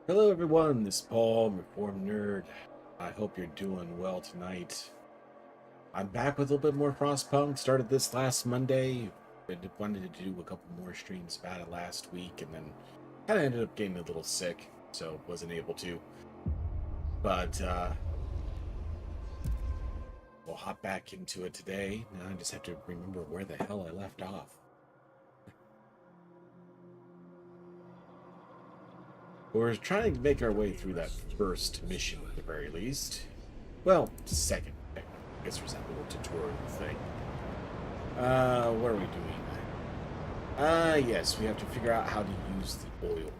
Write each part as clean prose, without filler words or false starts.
Hello everyone, this is Paul, Reformed Nerd. I hope you're doing well tonight. I'm back with a little bit more Frostpunk. Started this last Monday. I wanted to do a couple more streams about it last week, and then kind of ended up getting a little sick, so wasn't able to. But we'll hop back into it today. Now I just have to remember where the hell I left off. We're trying to make our way through that first mission at the very least. Well, second. I guess there's that little tutorial thing. What are we doing? Yes, we have to figure out how to use the oil.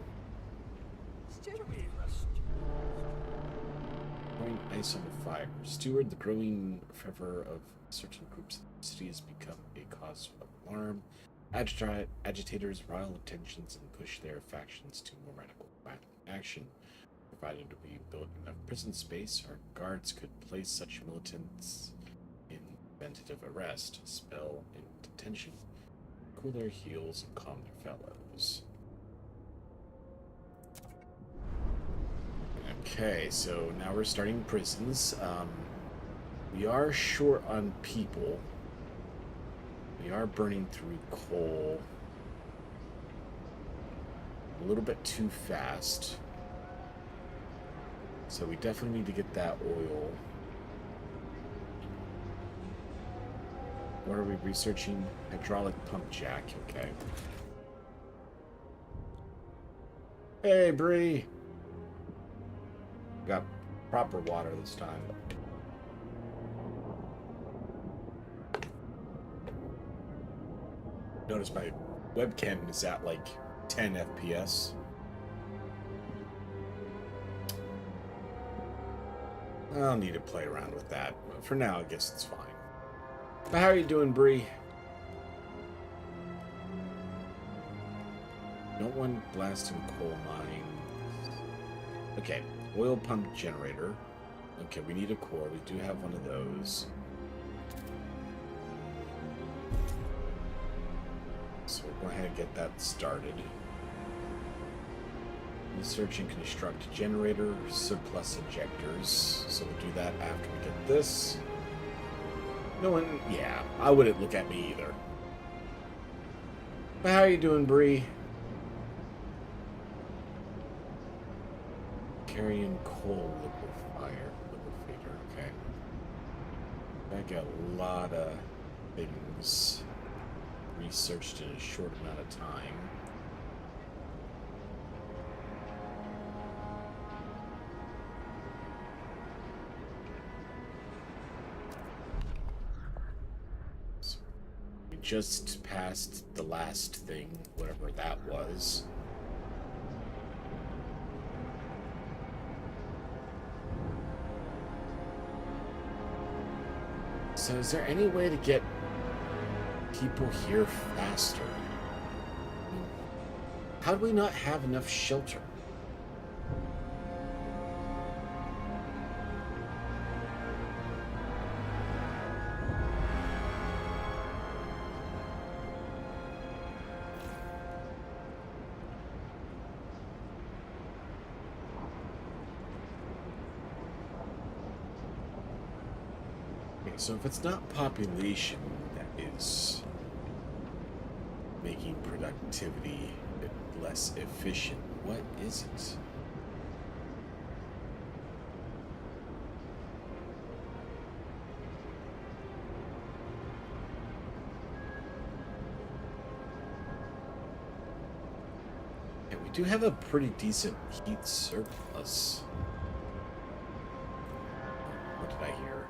Pouring ice on the fire. Steward, the growing fervor of certain groups in the city has become a cause of alarm. Agitators rile tensions and push their factions to more radical action. Provided we build enough prison space, our guards could place such militants in preventative arrest, spell in detention, cool their heels, and calm their fellows. Okay, so now we're starting prisons. We are short on people. We are burning through coal a little bit too fast. So we definitely need to get that oil. What are we researching? Hydraulic pump jack, okay. Hey, Bree! Got proper water this time. Notice my webcam is at like 10 FPS. I'll need to play around with that. But for now, I guess it's fine. But how are you doing, Bree? No one blasting coal mines. Okay, oil pump generator. Okay, we need a core. We do have one of those. So we'll go ahead and get that started. Research and construct generator, surplus injectors. So we'll do that after we get this. No one, yeah, I wouldn't look at me either. But how are you doing, Bree? Carrying coal liquefator, okay. I got a lot of things researched in a short amount of time. So we just passed the last thing, whatever that was. So is there any way to get people here faster? How do we not have enough shelter? So if it's not population that is making productivity less efficient, what is it? Yeah, we do have a pretty decent heat surplus. What did I hear?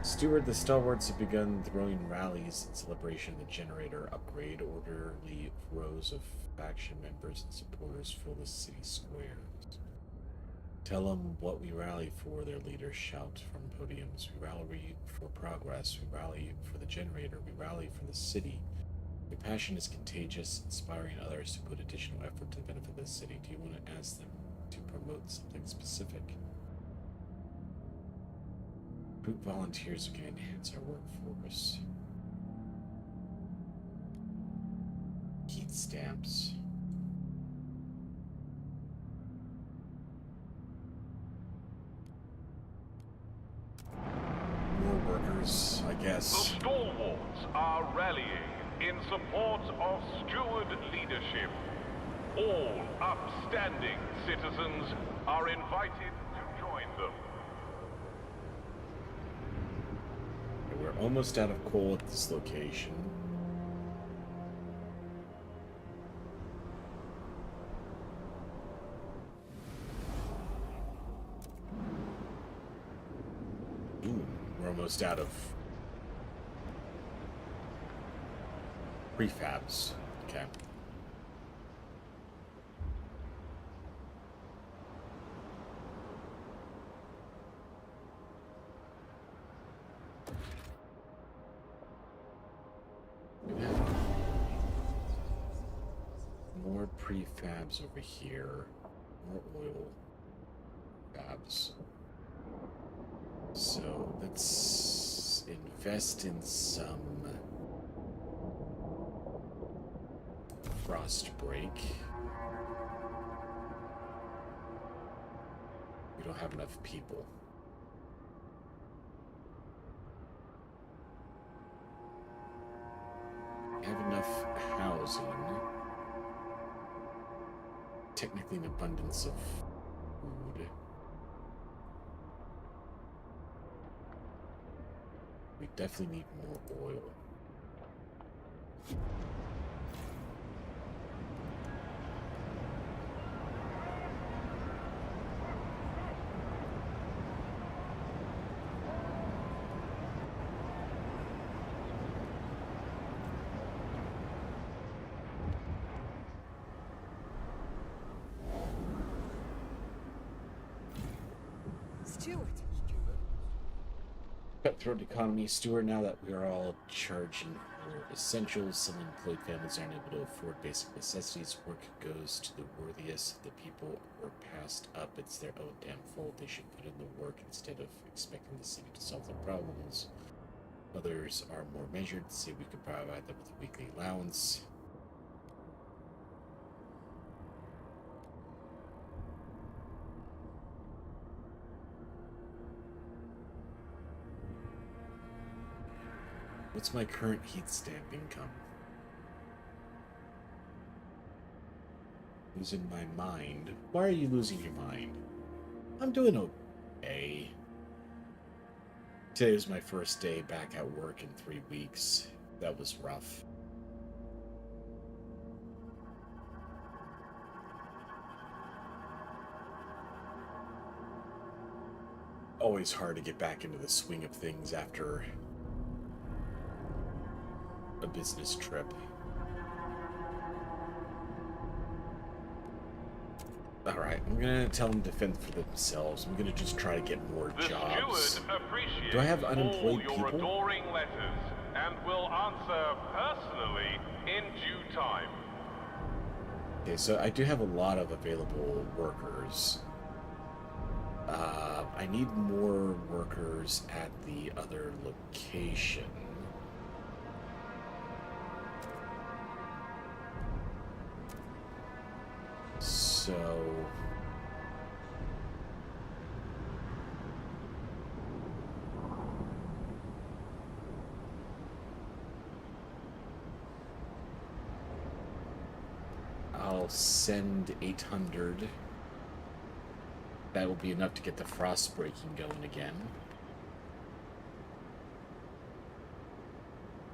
Steward, the stalwarts have begun throwing rallies in celebration of the generator upgrade. Orderly rows of faction members and supporters fill the city squares. Tell them what we rally for, their leaders shout from podiums. We rally for progress. We rally for the generator. We rally for the city. Your passion is contagious, inspiring others to put additional effort to benefit the city. Do you want to ask them to promote something specific? Group volunteers can enhance our workforce. Heat stamps. Yes. The stalwarts are rallying in support of steward leadership. All upstanding citizens are invited to join them. We're almost out of coal at this location. Ooh, we're almost out of prefabs. Okay. More prefabs over here. More oil fabs. So let's invest in some Frostbreak. We don't have enough people. We have enough housing. Technically an abundance of food. We definitely need more oil. Cutthroat economy, Stewart. Now that we are all charging for essentials, some employed families aren't able to afford basic necessities. Work goes to the worthiest. The people were passed up. It's their own damn fault. They should put in the work instead of expecting the city to solve their problems. Others are more measured. Say we could provide them with a weekly allowance. What's my current heat stamp income? Losing my mind. Why are you losing your mind? I'm doing okay. Today was my first day back at work in 3 weeks. That was rough. Always hard to get back into the swing of things after a business trip. Alright, I'm gonna tell them to fend for themselves. I'm gonna just try to get more jobs. Do I have unemployed all your people? adoring letters and will answer personally in due time. Okay, so I do have a lot of available workers. I need more workers at the other location. So I'll send 800. That will be enough to get the frost breaking going again.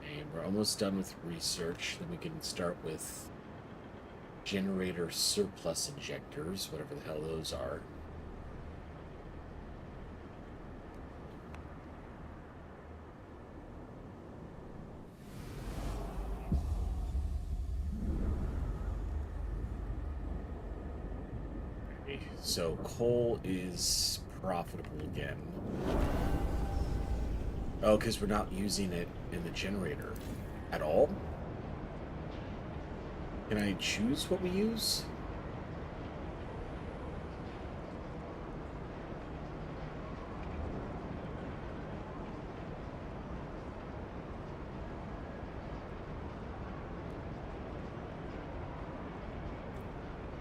And we're almost done with research. Then we can start with generator surplus injectors, whatever the hell those are. Okay, so coal is profitable again. Oh, because we're not using it in the generator at all? Can I choose what we use?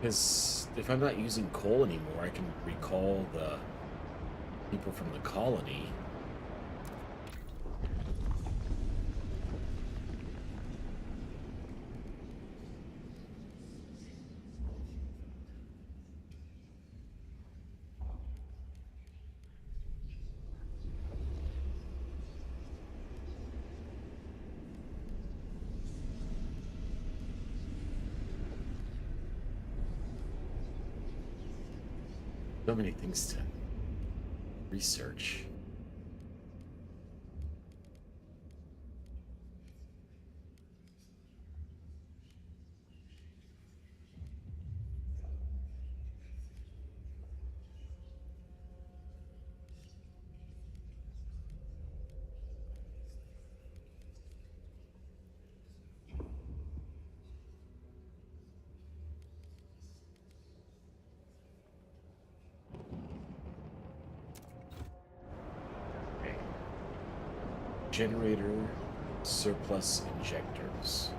Because if I'm not using coal anymore, I can recall the people from the colony. So many things to research. Okay. Generator surplus injectors.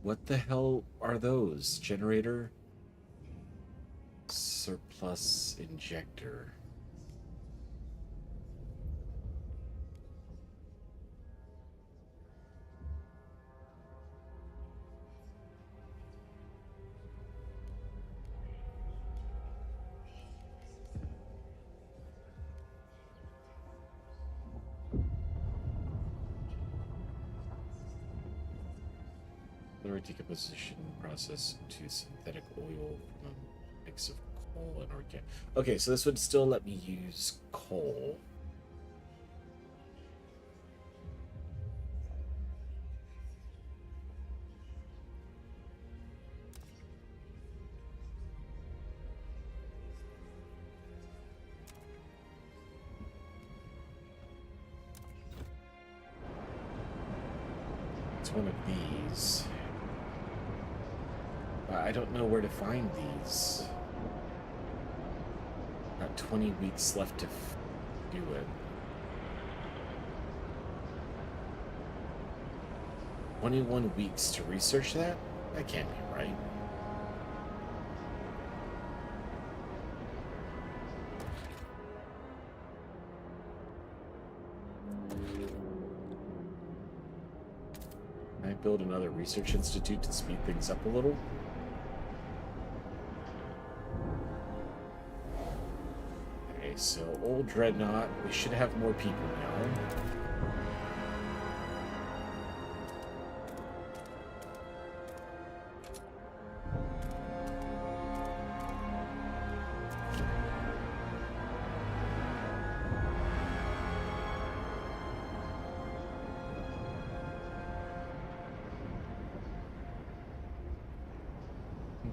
What the hell are those? Generator surplus injector. Decomposition process to synthetic oil from a mix of coal and organic. Okay, so this would still let me use coal. It's one of these. I don't know where to find these. Got 20 weeks left to do it. 21 weeks to research that? That can't be right. Can I build another research institute to speed things up a little? So, old Dreadnought, we should have more people now.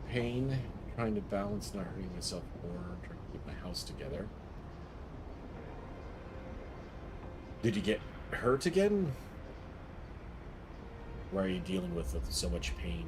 Pain, trying to balance, not hurting myself more, trying to keep my house together. Did you get hurt again? Why are you dealing with so much pain?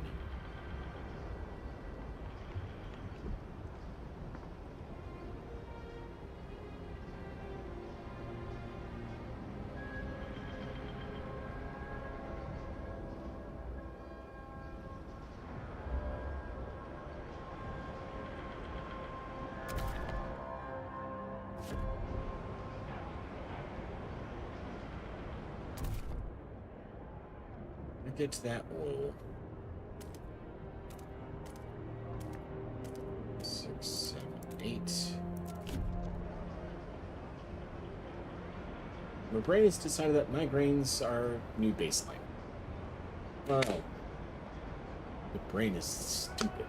Get that oil. 6, 7, 8. My brain has decided that migraines are new baseline. Oh, the brain is stupid.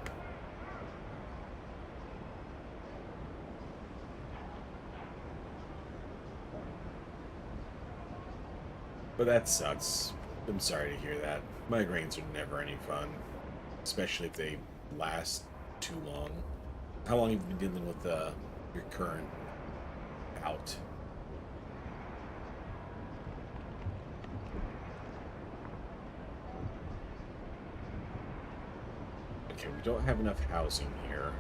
But that sucks. I'm sorry to hear that. Migraines are never any fun, especially if they last too long. How long have you been dealing with your current bout? Okay, we don't have enough housing here.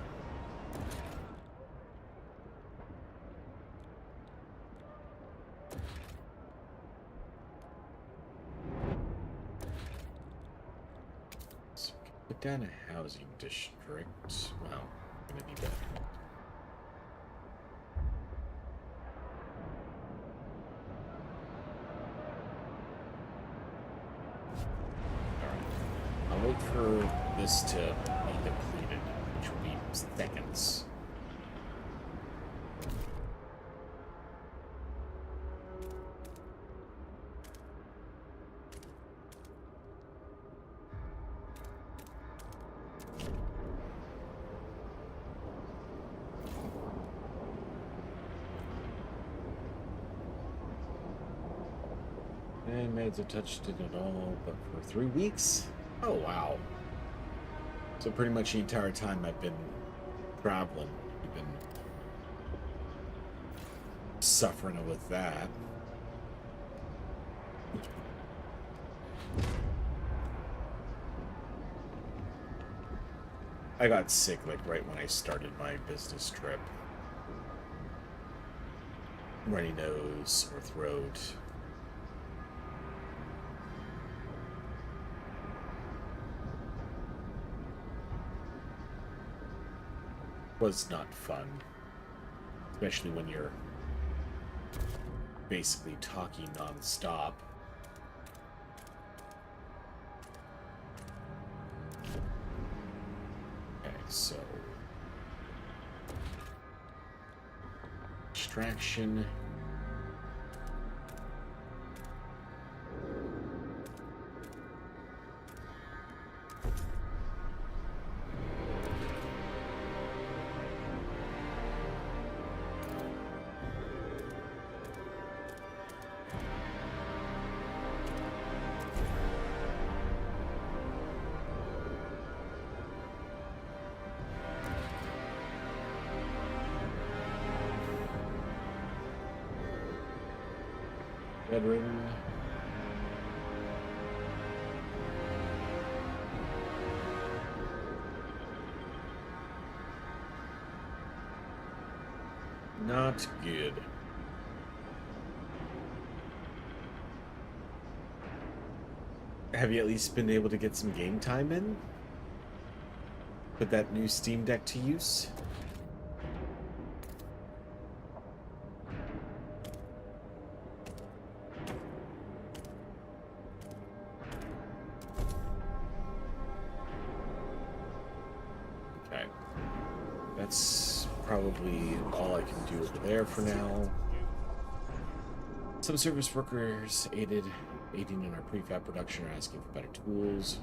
Put down a housing district. Well, I'm gonna need that. Alright. I'll wait for this to be completed, which will be seconds. And meds have touched it at all, but for 3 weeks? Oh, wow. So pretty much the entire time I've been traveling, I've been suffering with that. I got sick like right when I started my business trip. Runny nose, sore throat. Was not fun. Especially when you're basically talking non-stop. Okay, so extraction. Bedridden. Not good. Have you at least been able to get some game time in? Put that new Steam Deck to use? Okay. That's probably all I can do over there for now. Some service workers aiding in our prefab production are asking for better tools.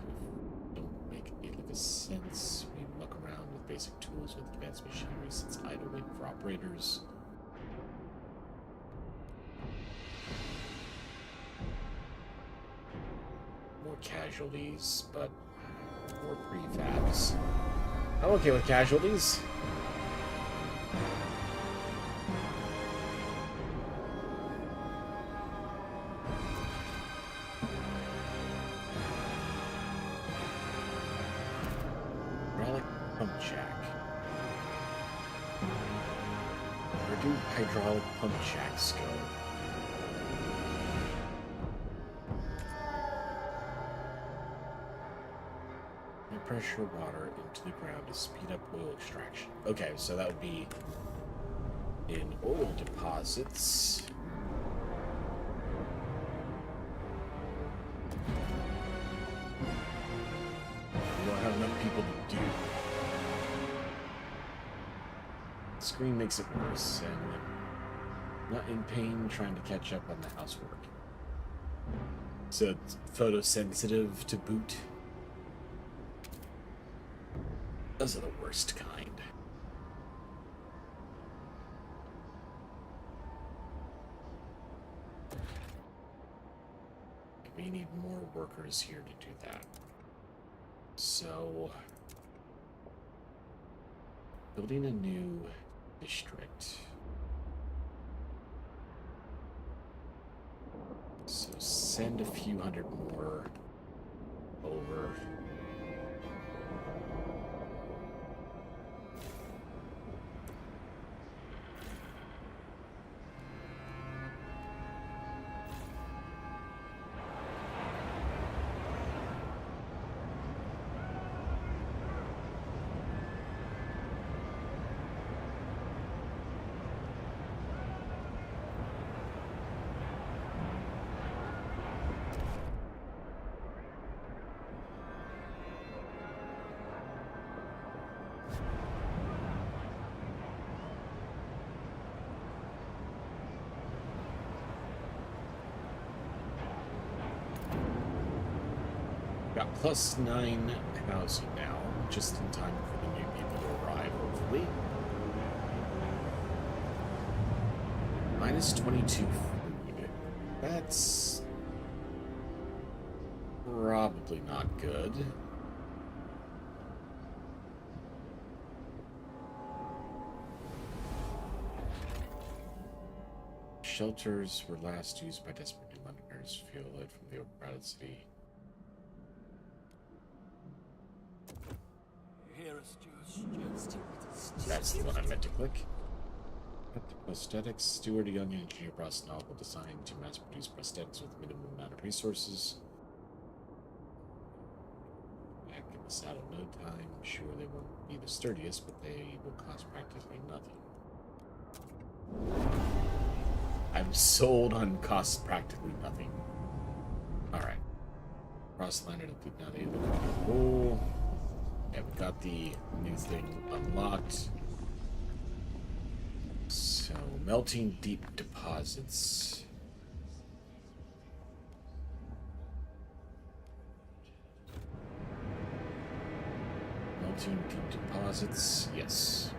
Don't make a lick of sense. We muck around with basic tools with advanced machinery since idle waiting for operators. More casualties, but more prefabs. I'm okay with casualties. Hydraulic pump jack. Where do hydraulic pump jacks go? High pressure water into the ground to speed up oil extraction. Okay, so that would be in oil deposits. We don't have enough people to do. The screen makes it worse, and I'm not in pain trying to catch up on the housework. So it's photosensitive to boot. Those are the worst kind. We need more workers here to do that. So, building a new district. So send a few hundred more over. Got +9 housing now, just in time for the new people to arrive, hopefully. -22 food. That's probably not good. Shelters were last used by desperate New Londoners who feel light from the overcrowded city. That's the one I meant to click. At the prosthetics, Stewart, a young engineer, brought a novel designed to mass-produce prosthetics with minimum amount of resources. Back in the saddle no time. Sure, they won't be the sturdiest, but they will cost practically nothing. I'm sold on costs practically nothing. Alright. Cross-landed up the now they look cool. Yeah, we got the new thing unlocked. So, melting deep deposits. Melting deep deposits, yes.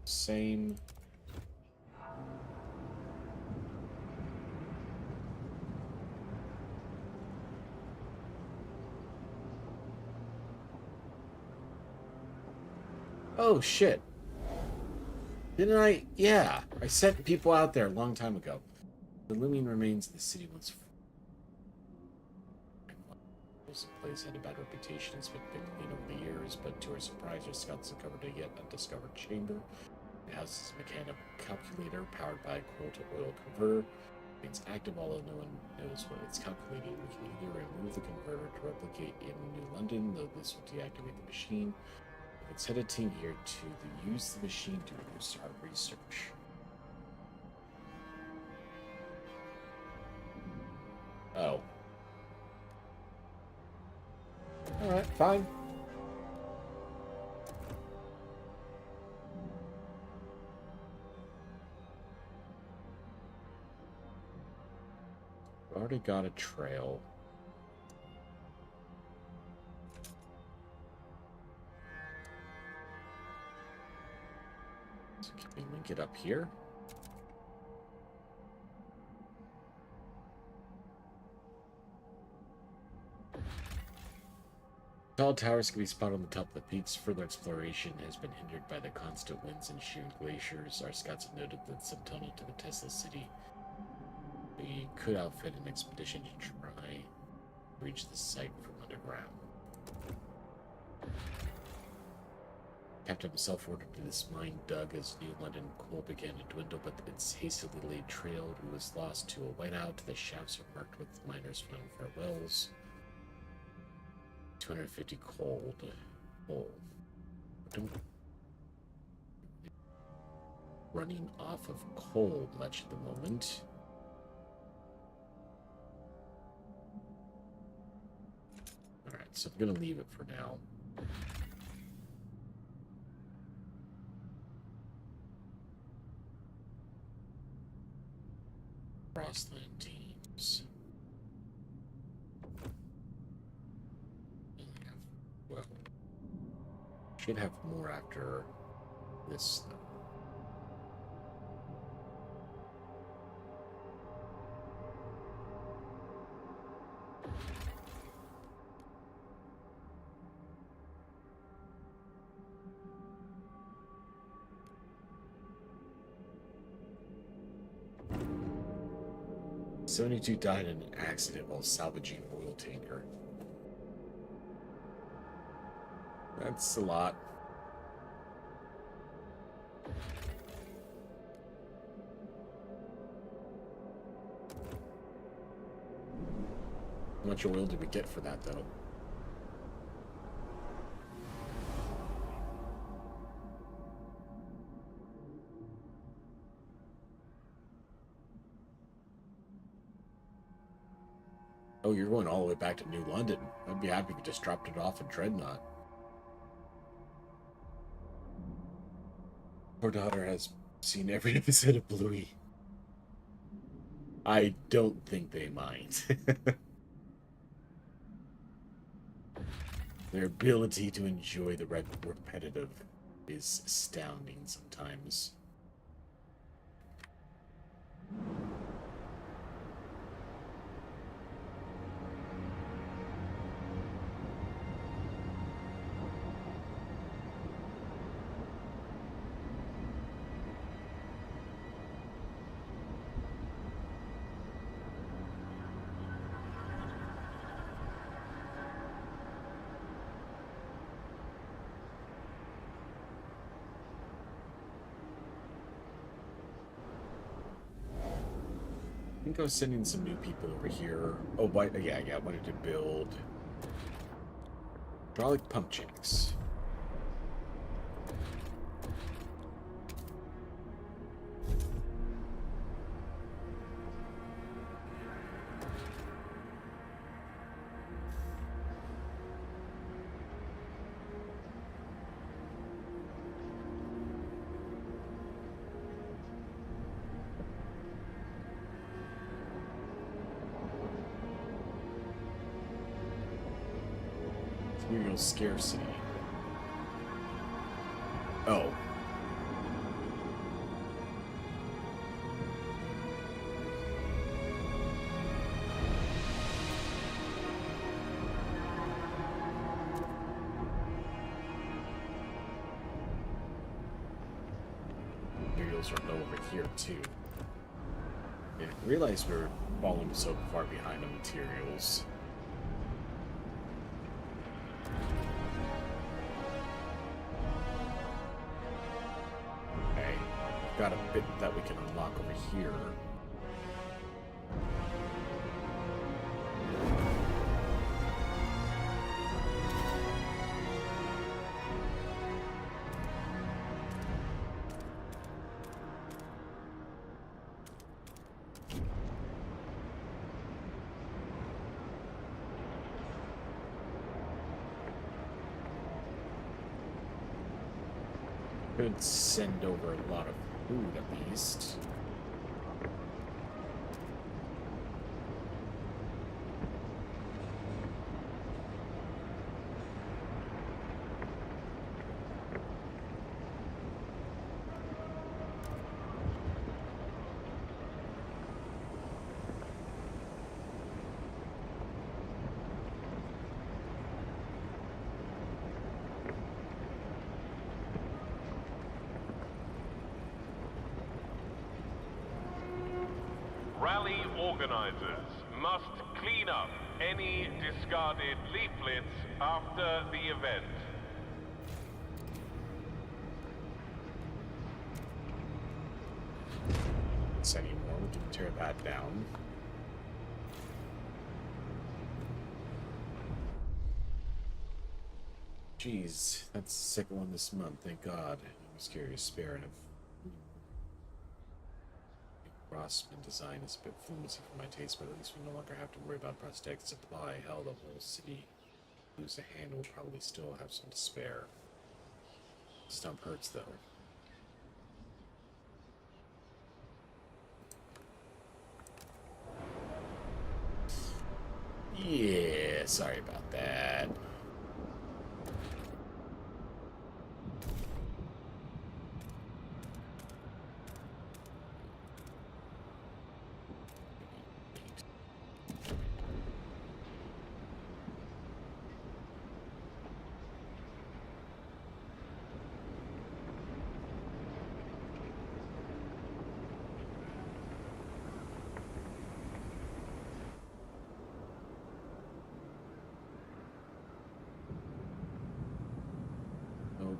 Same. Oh, shit. Didn't I? Yeah. I sent people out there a long time ago. The looming remains of the city once. The place had a bad reputation and has been clean over the years, but to our surprise, our scouts uncovered a yet undiscovered chamber. It houses a mechanical calculator powered by a coal-to-oil converter. It's active, although no one knows what it's calculating. We can either remove the converter to replicate in New London, though this will deactivate the machine. We can send a team here to use the machine to boost our research. Oh. Alright, fine. Already got a trail. So can we link it up here? Tall towers can be spotted on the top of the peaks. Further exploration has been hindered by the constant winds and shearing glaciers. Our scouts have noted that some tunnel to the Tesla city. We could outfit an expedition to try to reach the site from underground. Captain himself ordered this mine dug as New London coal began to dwindle, but its hastily laid trail was lost to a whiteout. The shafts are marked with miners' final farewells. 250 coal. Running off of coal much at the moment. Alright, so I'm gonna leave it for now. Crossland teams. Well, should have more after this. 72 died in an accident while salvaging an oil tanker. That's a lot. How much oil did we get for that, though? Oh, you're going all the way back to New London. I'd be happy if you just dropped it off at Dreadnought. Poor daughter has seen every episode of Bluey. I don't think they mind. Their ability to enjoy the repetitive is astounding sometimes. I think I was sending some new people over here. Oh, yeah, I wanted to build hydraulic pump jacks. Material scarcity. Oh. Materials are low over here, too. I didn't realize we were falling so far behind on materials. Okay. Got a bit that we can unlock over here. Could send over a lot of food at least. Rally organizers must clean up any discarded leaflets after the event. Anymore, we can tear that down. Jeez, that's the second one this month, thank God. I was curious, spare and Frostpunk design is a bit flimsy for my taste, but at least we no longer have to worry about prosthetic supply. Hell, the whole city lose a hand will probably still have some to spare. Stump hurts though. Yeah, sorry about that.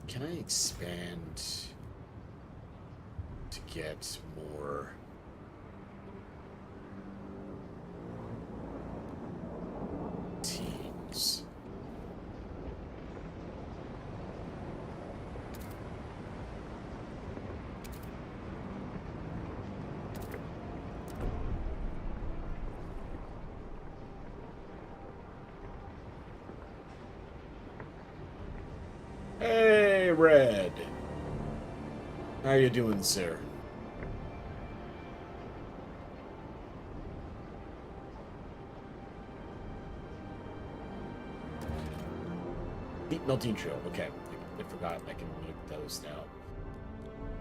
Can I expand to get more teams? Hey, Red. How you doing, sir? Heat melting drill. Okay, I forgot. I can make those now.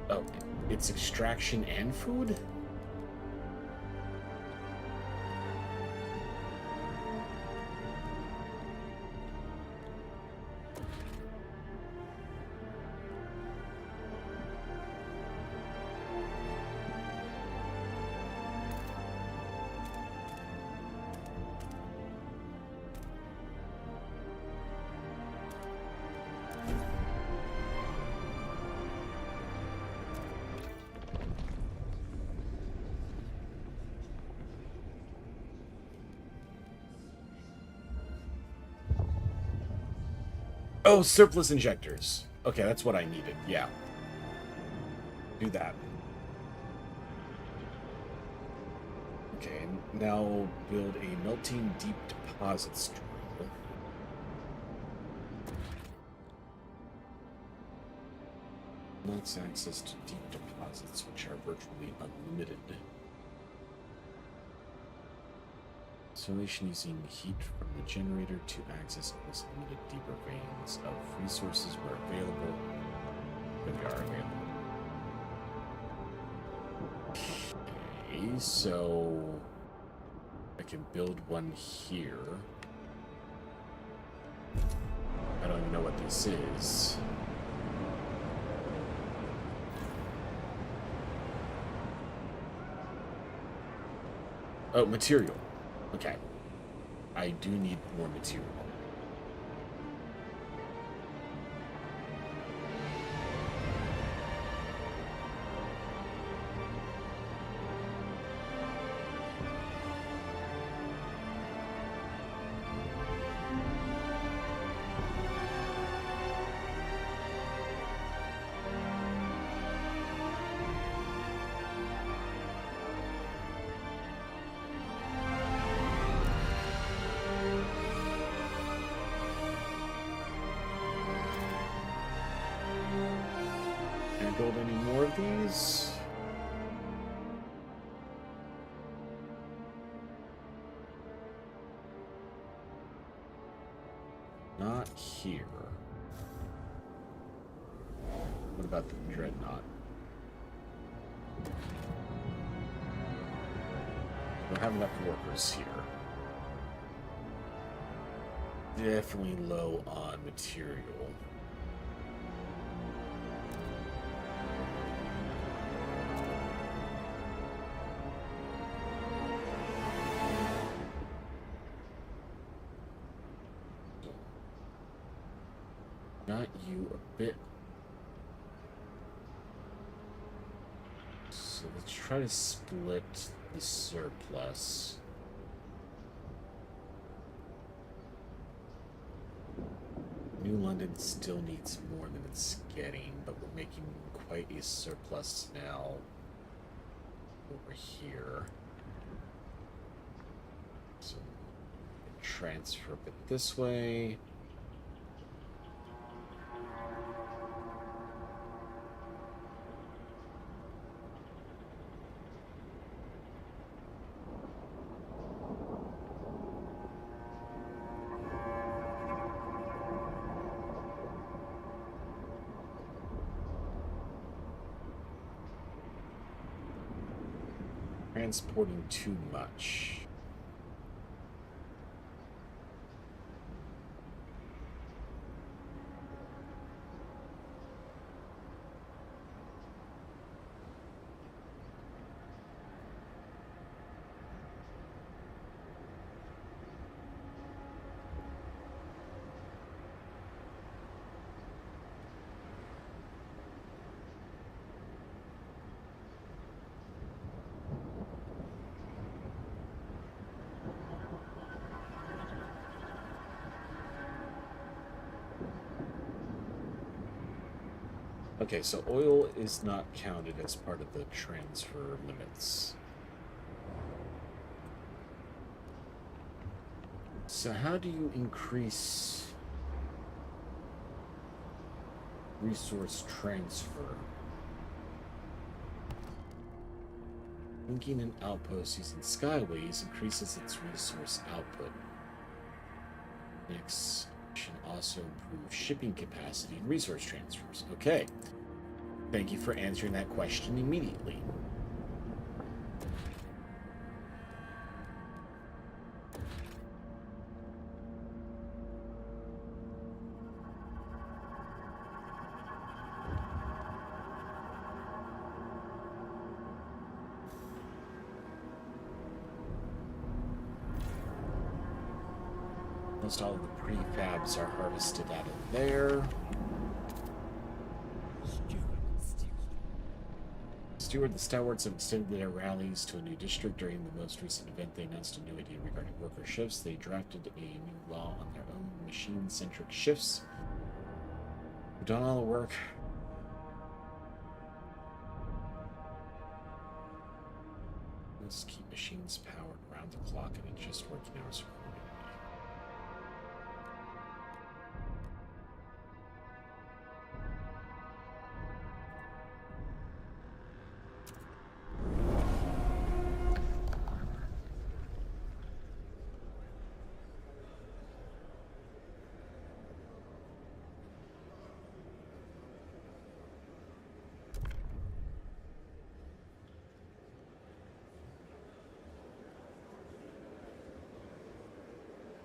Oh, it's extraction and food? Oh, surplus injectors. Okay, that's what I needed. Yeah. Do that. Okay, now build a melting deep deposits drill. Unlocks access to deep deposits, which are virtually unlimited. Installation using heat from the generator to access almost unlimited deeper veins of resources where available. When they are available. Okay, so I can build one here. I don't even know what this is. Oh, material. Okay. I do need more material. Build any more of these? Not here. What about the dreadnought? Don't have enough workers here. Definitely low on material. Got you a bit. So let's try to split the surplus. New London still needs more than it's getting, but we're making quite a surplus now over here. So transfer a bit this way. Transporting too much. Okay, so oil is not counted as part of the transfer limits. So how do you increase resource transfer? Linking an outpost using skyways increases its resource output. Next Should also improve shipping capacity and resource transfers. Okay. Thank you for answering that question immediately. Almost all of the prefabs are harvested out of there. Steward, the stalwarts have extended their rallies to a new district. During the most recent event, they announced a new idea regarding worker shifts. They drafted a new law on their own machine-centric shifts. We've done all the work. Let's keep machines powered around the clock and adjust working hours accordingly.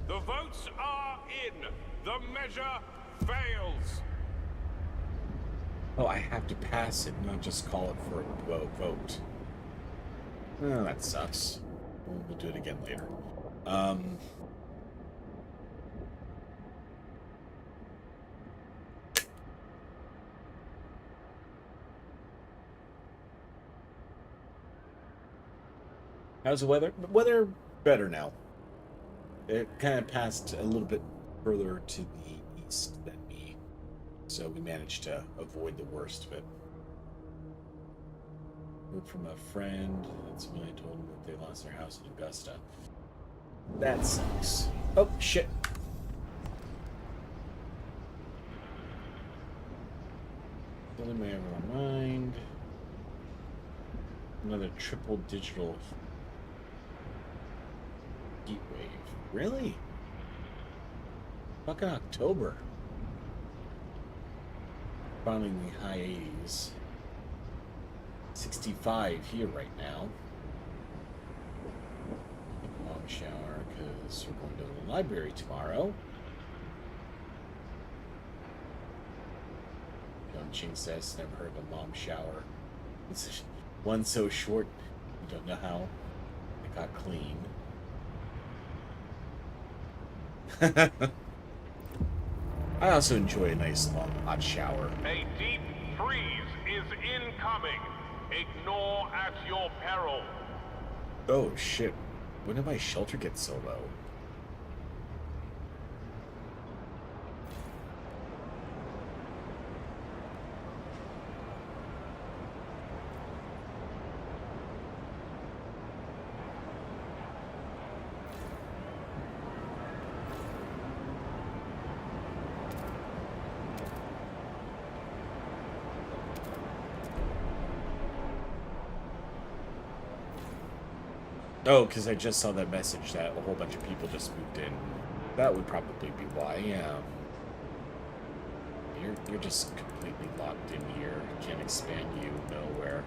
The votes are in. The measure fails. Oh, I have to pass it, not just call it for a vote. Oh, that sucks. We'll do it again later. How's the weather? The weather better now. It kind of passed a little bit further to the east than me, so we managed to avoid the worst of it. Heard from a friend. That's when I told them that they lost their house in Augusta. That sucks. Oh, shit. Still may have my mind. Another triple digital heat wave. Really? Fucking October. Finally in the high 80s. 65 here right now. Mom shower because we're going to the library tomorrow. Don't jinx this. Never heard of a mom shower. It's one so short, you don't know how it got clean. I also enjoy a nice long hot shower. A deep freeze is incoming. Ignore at your peril. Oh shit. When did my shelter get so low? Oh, because I just saw that message that a whole bunch of people just moved in. That would probably be why, yeah. You're just completely locked in here. Can't expand you nowhere.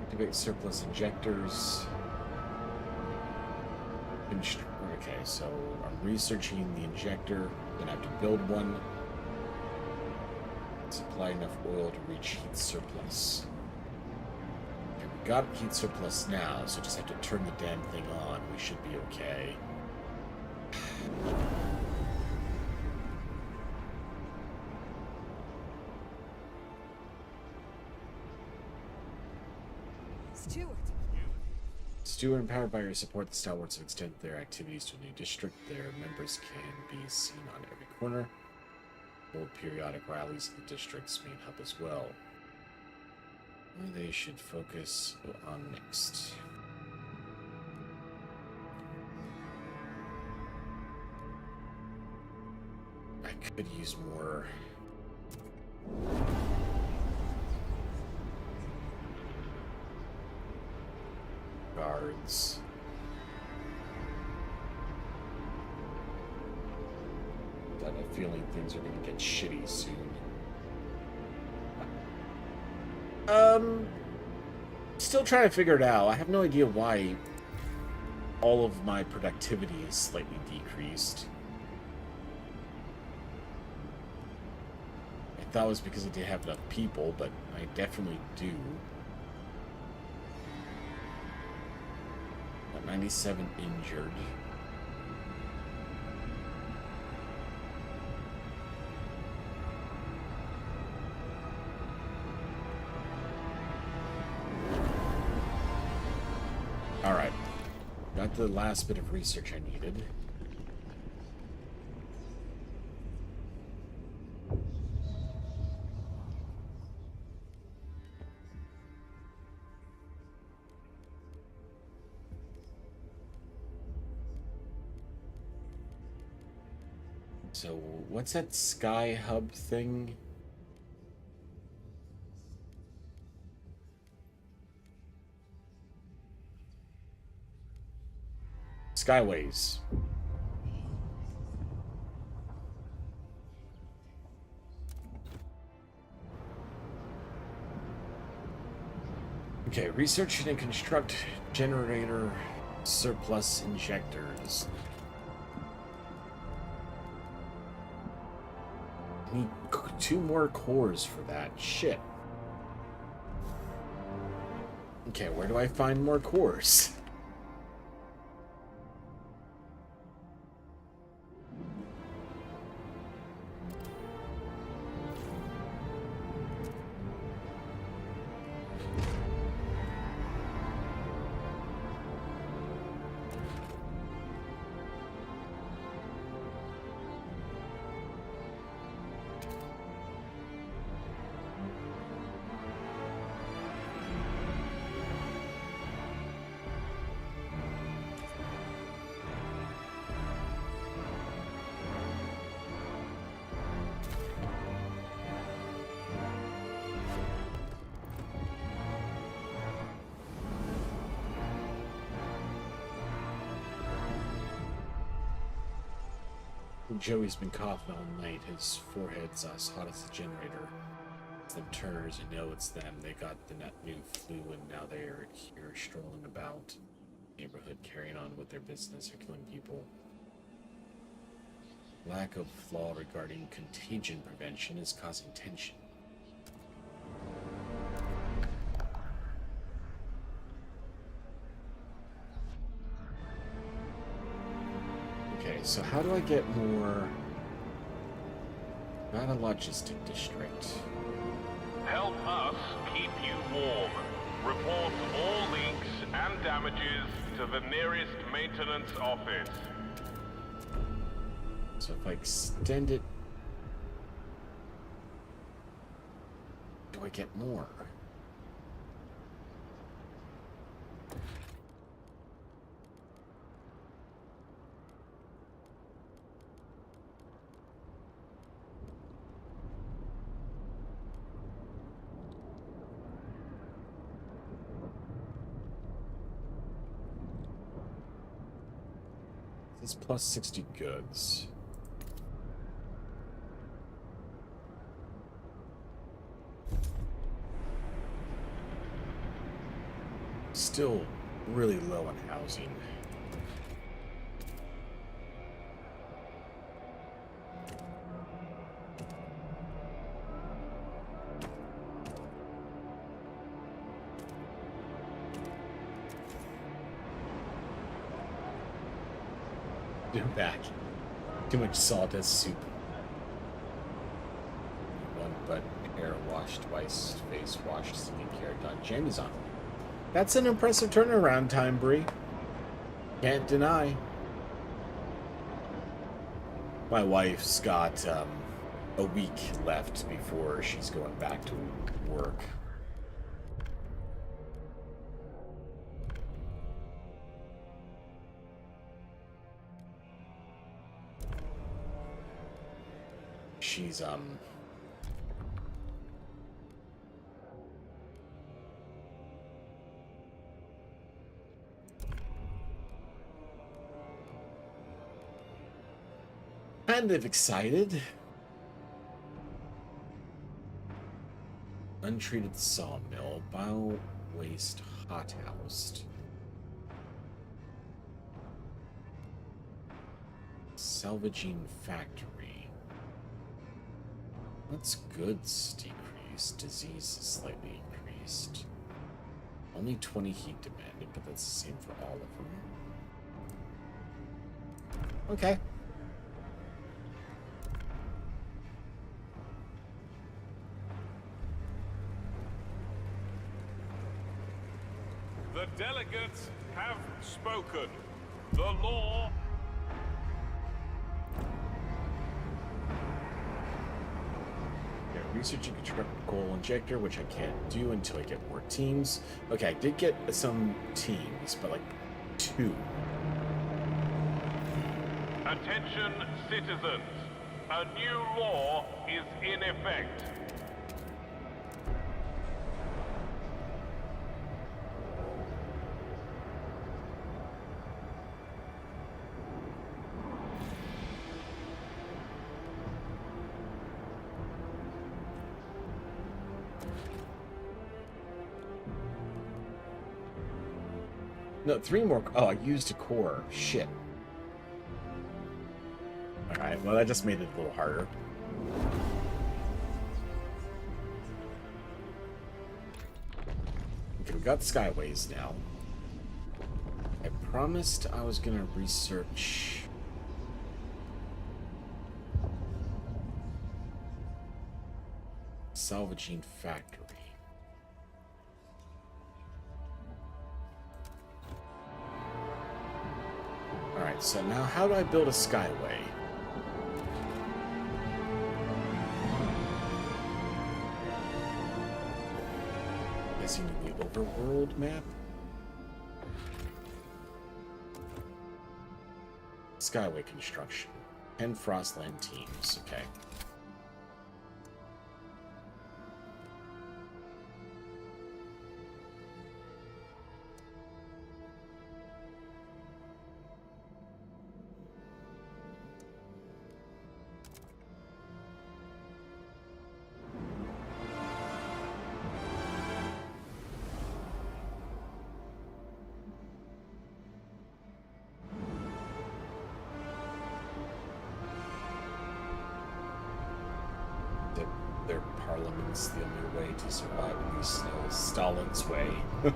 Activate surplus injectors. Okay, so I'm researching the injector. Then I have to build one. Supply enough oil to reach heat surplus. Okay, we got heat surplus now, so just have to turn the damn thing on. We should be okay. Steward, empowered by your support, the stalwarts have extended their activities to a new district. Their members can be seen on every corner. Hold periodic rallies in the district's main hub as well. Where they should focus on next. I could use more guards. I have a feeling things are going to get shitty soon. Still trying to figure it out. I have no idea why all of my productivity is slightly decreased. I thought it was because I didn't have enough people, but I definitely do. Got 97 injured. Alright. Got the last bit of research I needed. So, what's that Sky Hub thing? Skyways. Okay, research and construct generator surplus injectors. Need 2 more cores for that. Shit. Okay, where do I find more cores? Joey's been coughing all night. His forehead's as hot as a generator. It's them Turners, I know it's them. They got the new flu, and now they're here strolling about the neighborhood, carrying on with their business or killing people. Lack of law regarding contagion prevention is causing tension. Okay, so how do I get more? Not a logistic district. Help us keep you warm. Report all leaks and damages to the nearest maintenance office. So if I extend it, do I get more? It's plus 60 goods. Still really low on housing. Back. Too much sawdust soup. One butt, hair washed twice, face washed, skincare done. Jamie's on. That's an impressive turnaround time, Bree. Can't deny. My wife's got a week left before she's going back to work. she's kind of excited. Untreated sawmill, bio waste hothoused. Salvaging factory. What's goods decreased? Disease is slightly increased. Only 20 heat demanded, but that's the same for all of them. Okay. The delegates have spoken. The law... Yeah, research and construct a coal injector, which I can't do until I get more teams. Okay, I did get some teams, but like 2. Attention, citizens. A new law is in effect. No, 3 more. Oh, I used a core. Shit. Alright, well, that just made it a little harder. Okay, we got Skyways now. I promised I was gonna research... Salvaging factory. Alright, so now how do I build a Skyway? Guessing in the overworld map? Skyway construction. 10 Frostland teams, okay. Their parliament's the only way to survive in these snows. Stalin's way. Okay,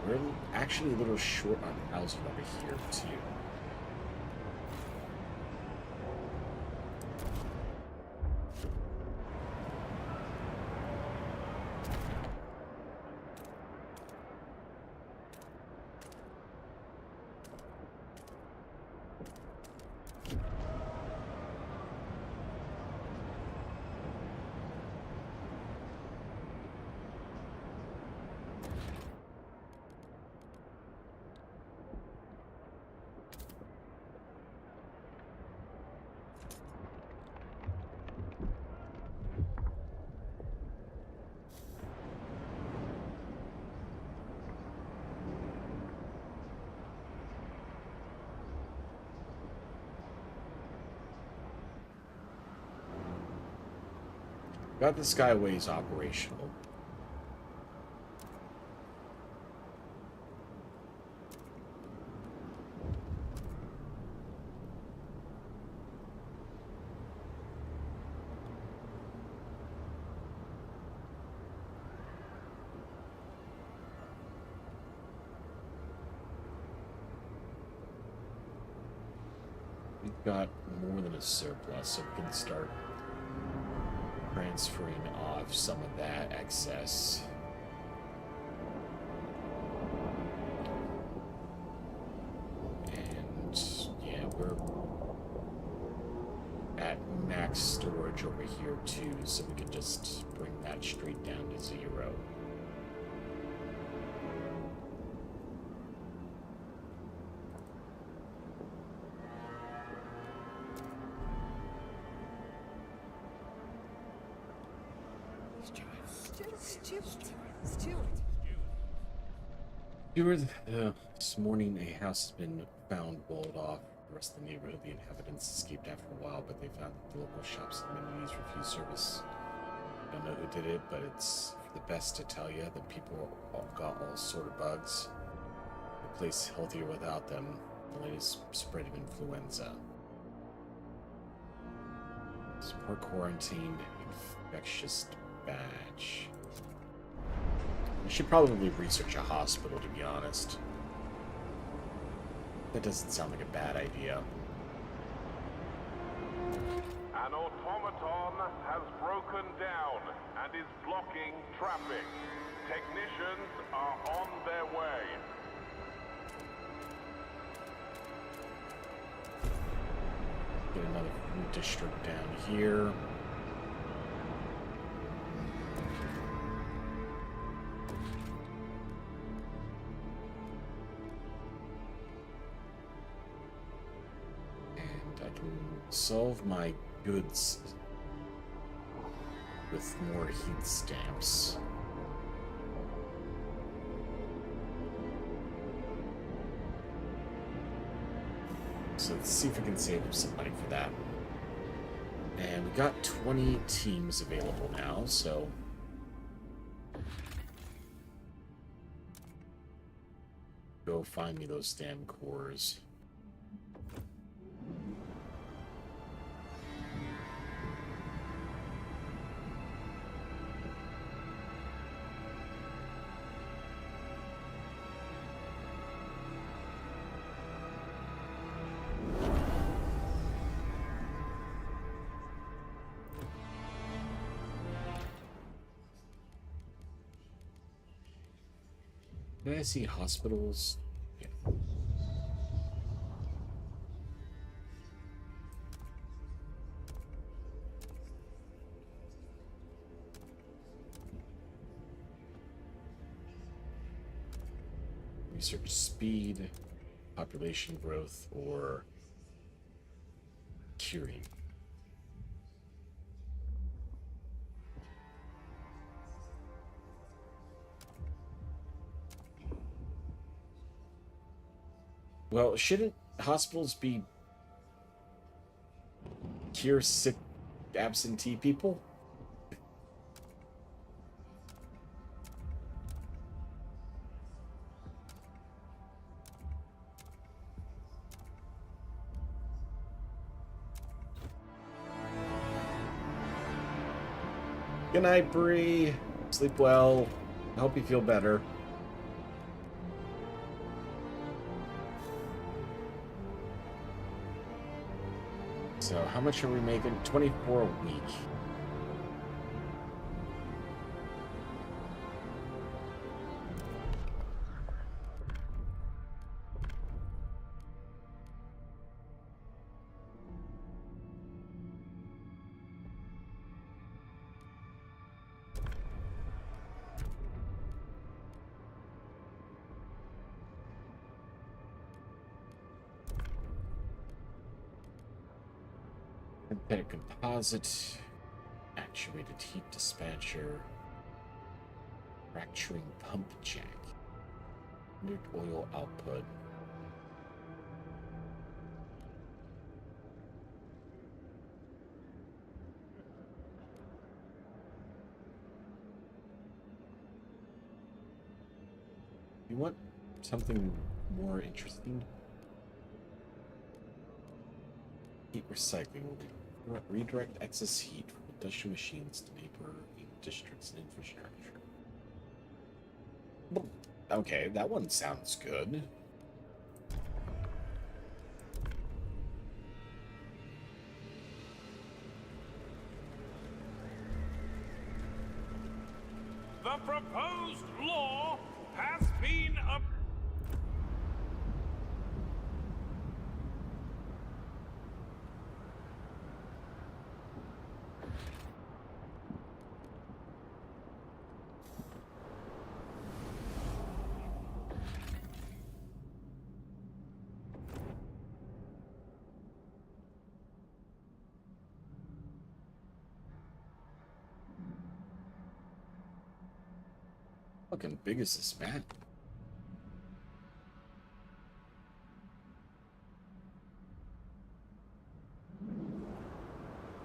we're actually a little short on housing over here, too. Got the Skyways operational. We've got more than a surplus, so we can start transferring off some of that excess. And yeah, we're at max storage over here too, so we can just bring that straight down to 0. Steward, this morning a house has been found walled off. The rest of the neighborhood, the inhabitants escaped after a while, but they found that the local shops and amenities refused service. Don't know who did it, but it's for the best to tell you that people got all sort of bugs. The place healthier without them. The latest spread of influenza. Support quarantine infectious badge. I should probably research a hospital, to be honest. That doesn't sound like a bad idea. An automaton has broken down and is blocking traffic. Technicians are on their way. Get another food district down here. Solve my goods with more heat stamps. So let's see if we can save up some money for that. And we got 20 teams available now, so go find me those damn cores. Did I see hospitals? Yeah. Research speed, population growth, or curing. Well, shouldn't hospitals be cure sick absentee people? Good night, Bree. Sleep well. I hope you feel better. So how much are we making? 24 a week. Synthetic composite, actuated heat dispatcher, fracturing pump jack, standard oil output. You want something more interesting? Heat recycling will redirect excess heat from industrial machines to neighboring districts and infrastructure. Well, okay, that one sounds good. The proposed law has been approved. Fucking big is this map?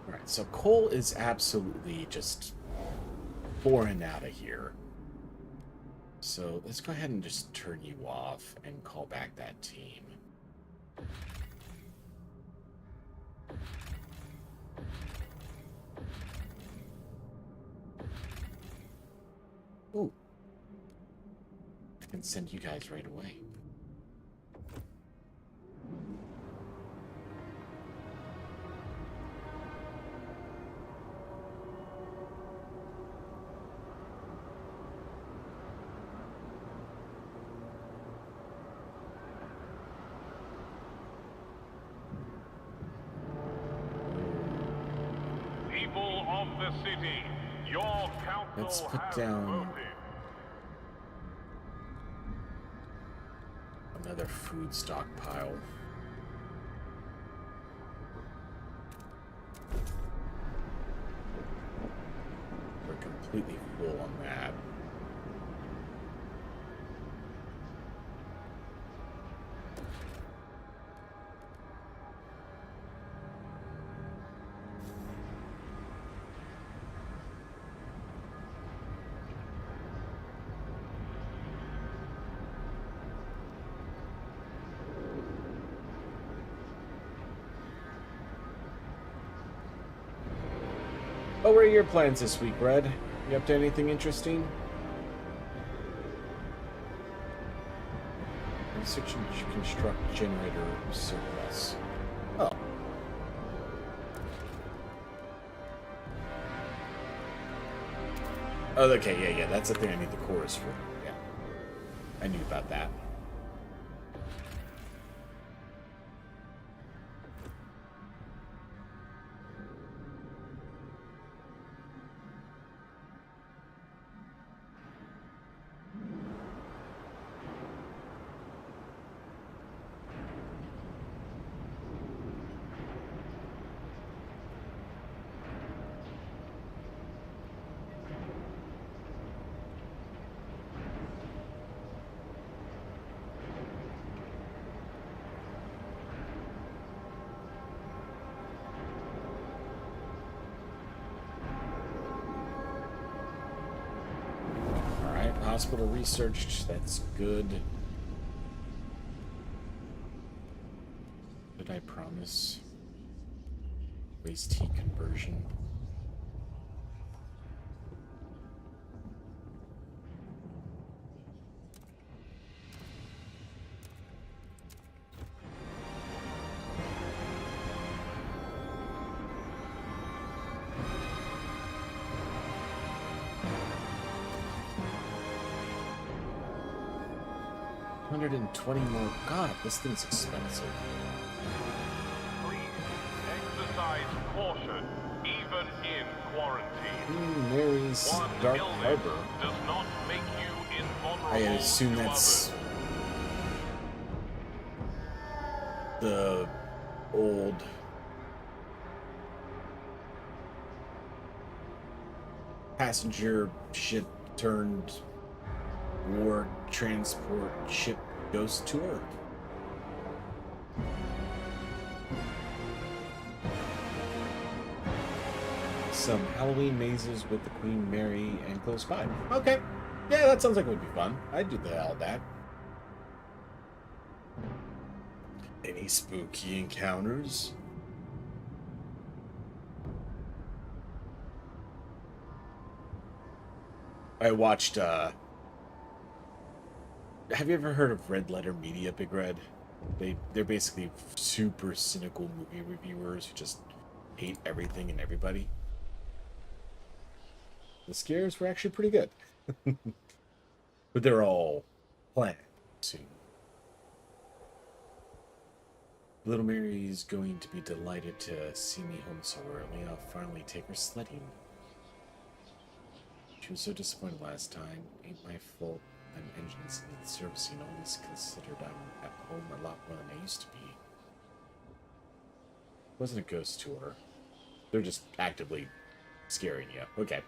Alright, so Cole is absolutely just pouring out of here. So let's go ahead and just turn you off and call back that team. Ooh. I can send you guys right away. People of the city, your council Let's put has down voted. another food stockpile. We're completely full on that. Oh, what are your plans this week, Red? You up to anything interesting? Research and construct generator surplus. Oh. Oh, okay, yeah, that's the thing I need the cores for. Yeah. I knew about that. Hospital researched, that's good. Did I promise? Waste heat conversion. $120 more. God, this thing's expensive. Please exercise caution, even in quarantine. Mary's One Dark illness Harbor. does not make you invulnerable I assume to that's others. the old passenger ship turned war transport ship ghost tour. Some Halloween mazes with the Queen Mary and close by. Okay. Yeah, that sounds like it would be fun. I'd do the hell of that. Any spooky encounters? I watched, have you ever heard of Red Letter Media, Big Red? They're basically super cynical movie reviewers who just hate everything and everybody. The scares were actually pretty good. But they're all planned too. Little Mary's going to be delighted to see me home so early. I'll finally take her sledding. She was so disappointed last time. Ain't my fault. Them engines need servicing. Always considered I'm at home a lot more than I used to be. It wasn't a ghost tour. They're just actively scaring you. Okay.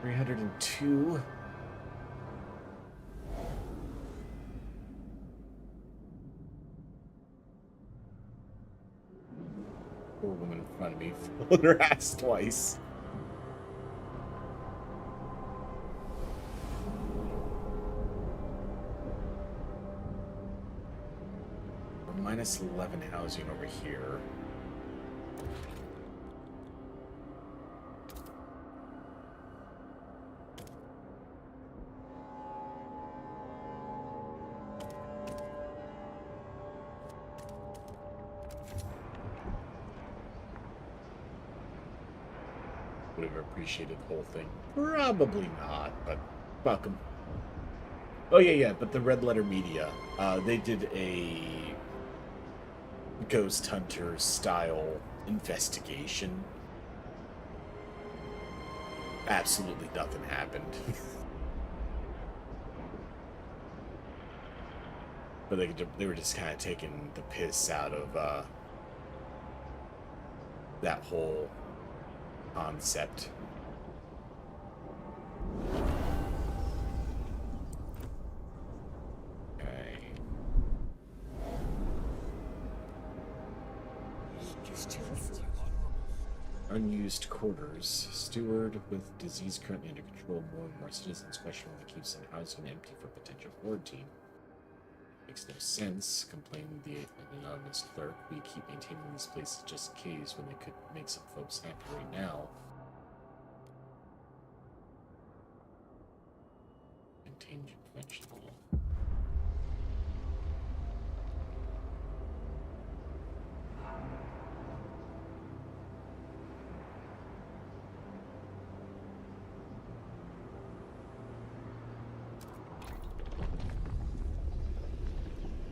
302. Poor woman in front of me fell on her ass twice. We're minus 11 housing over here. Would have appreciated the whole thing. Probably not, but welcome. Oh yeah, but the Red Letter Media, they did a ghost hunter style investigation. Absolutely nothing happened. But they were just kind of taking the piss out of that whole concept. Okay. Unused quarters. Steward with disease currently under control. More and more citizens question why they keep some housing empty for potential horde team. Makes no sense, complained the anonymous clerk. We keep maintaining these places just in case when they could make some folks happy right now. Contingent vegetable.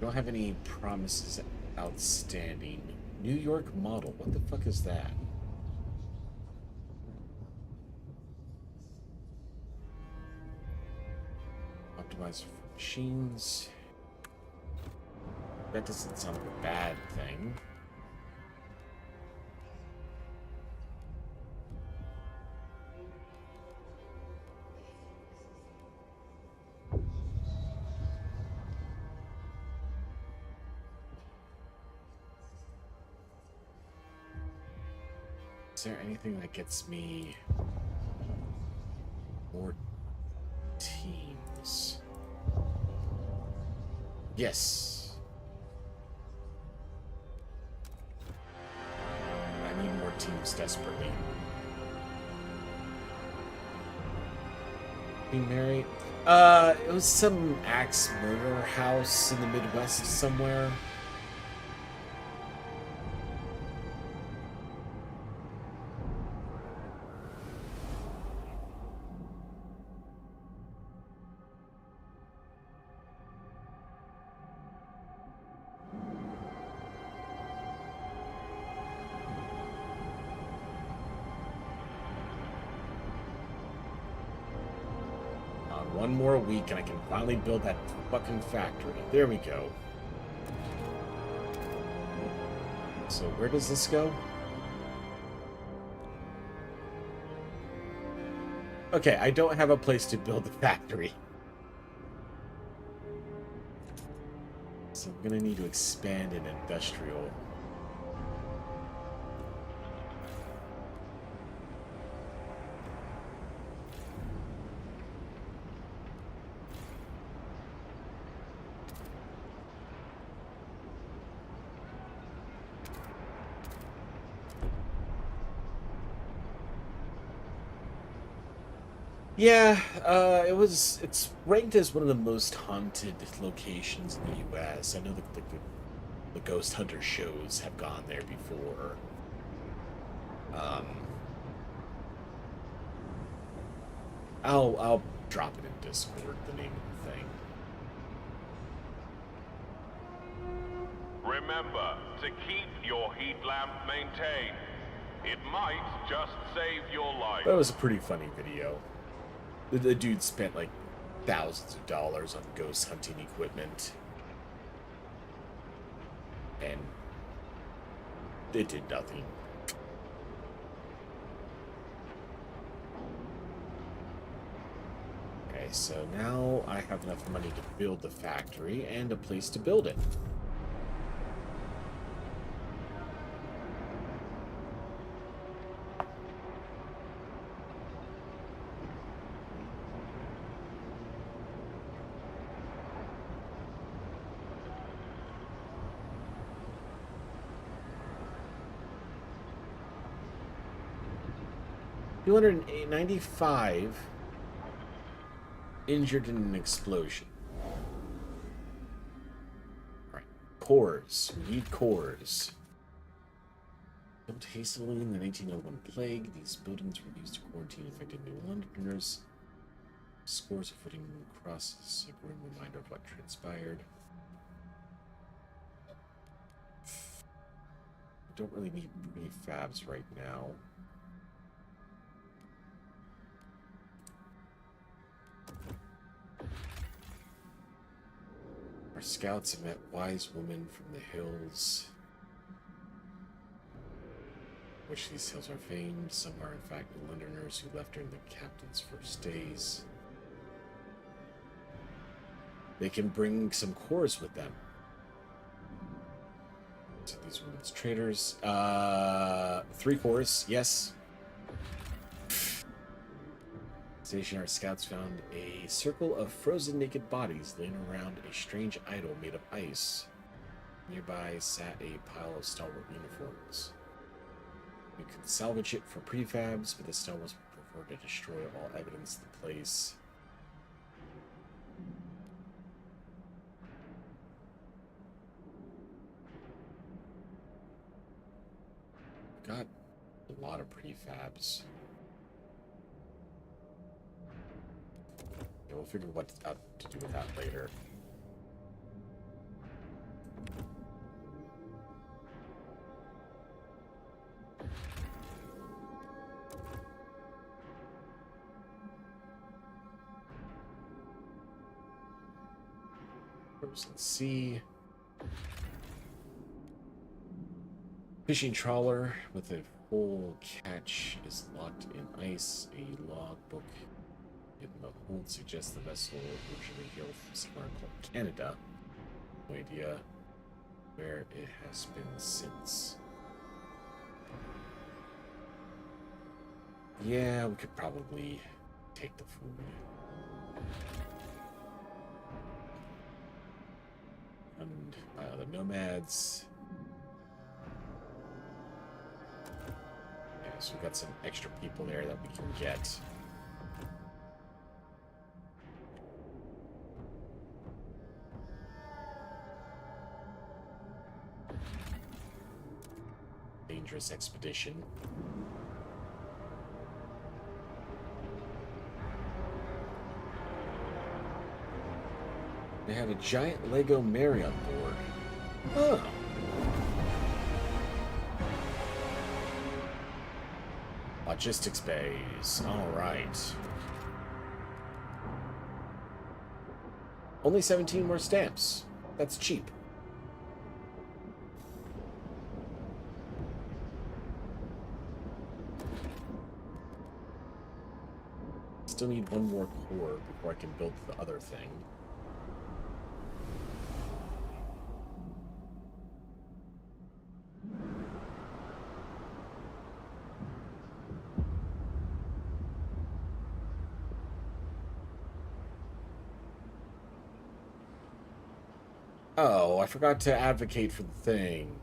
Don't have any promises outstanding. New York model. What the fuck is that? Optimize for machines. That doesn't sound like a bad thing. Is there anything that gets me more teams? Yes. I need more teams desperately. Being married? It was some axe murder house in the Midwest somewhere. One more week and I can finally build that fucking factory. There we go. So where does this go? Okay, I don't have a place to build the factory. So I'm gonna need to expand in industrial. Yeah, it's ranked as one of the most haunted locations in the U.S. I know the Ghost Hunter shows have gone there before. I'll drop it in Discord, the name of the thing. Remember to keep your heat lamp maintained. It might just save your life. That was a pretty funny video. The dude spent like thousands of dollars on ghost hunting equipment. And it did nothing. so now I have enough money to build the factory and a place to build it. $295 injured in an explosion. Alright. Cores. We need cores. Built hastily in the 1901 plague, these buildings were used to quarantine affected New Londoners. Scores of footing crosses, a grim reminder of what transpired. I don't really need prefabs right now. Our scouts have met wise women from the hills, which these hills are famed. Some are in fact New Londoners who left during the captain's first days. They can bring some cores with them. So these women's traders. 3 cores, yes. Stationary scouts found a circle of frozen naked bodies laying around a strange idol made of ice. Nearby sat a pile of stalwart uniforms. We could salvage it for prefabs, but the Stalwarts would prefer to destroy all evidence of the place. Got a lot of prefabs. Yeah, we'll figure what to do with that later. Frozen Sea. Fishing trawler with a full catch is locked in ice. A logbook in the hold suggests the vessel originally hailed from somewhere called Canada. No idea where it has been since. Yeah, we could probably take the food. And the nomads. Yeah, so we got some extra people there that we can get. Dangerous expedition. They have a giant Lego Mary on board. Oh. Logistics bays. Alright. Only 17 more stamps. That's cheap. Still need one more core before I can build the other thing. Oh, I forgot to advocate for the thing.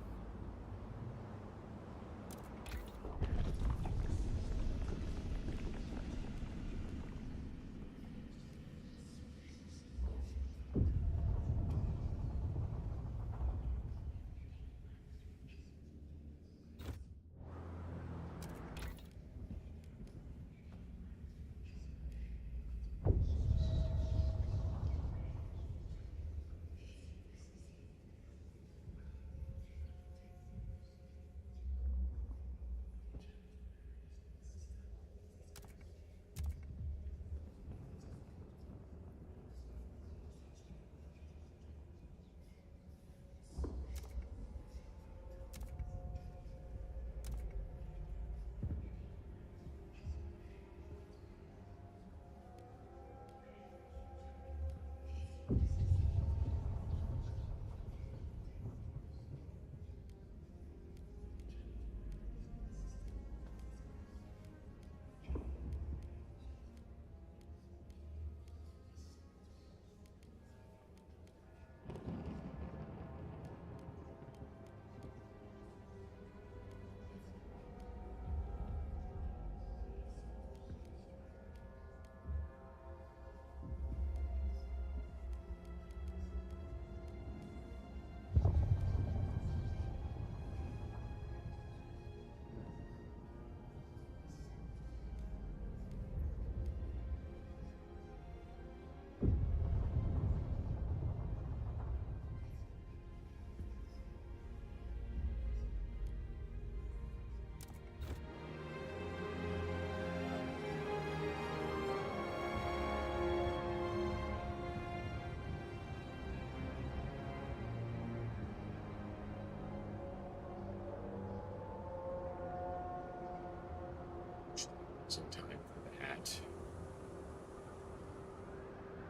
some time for that.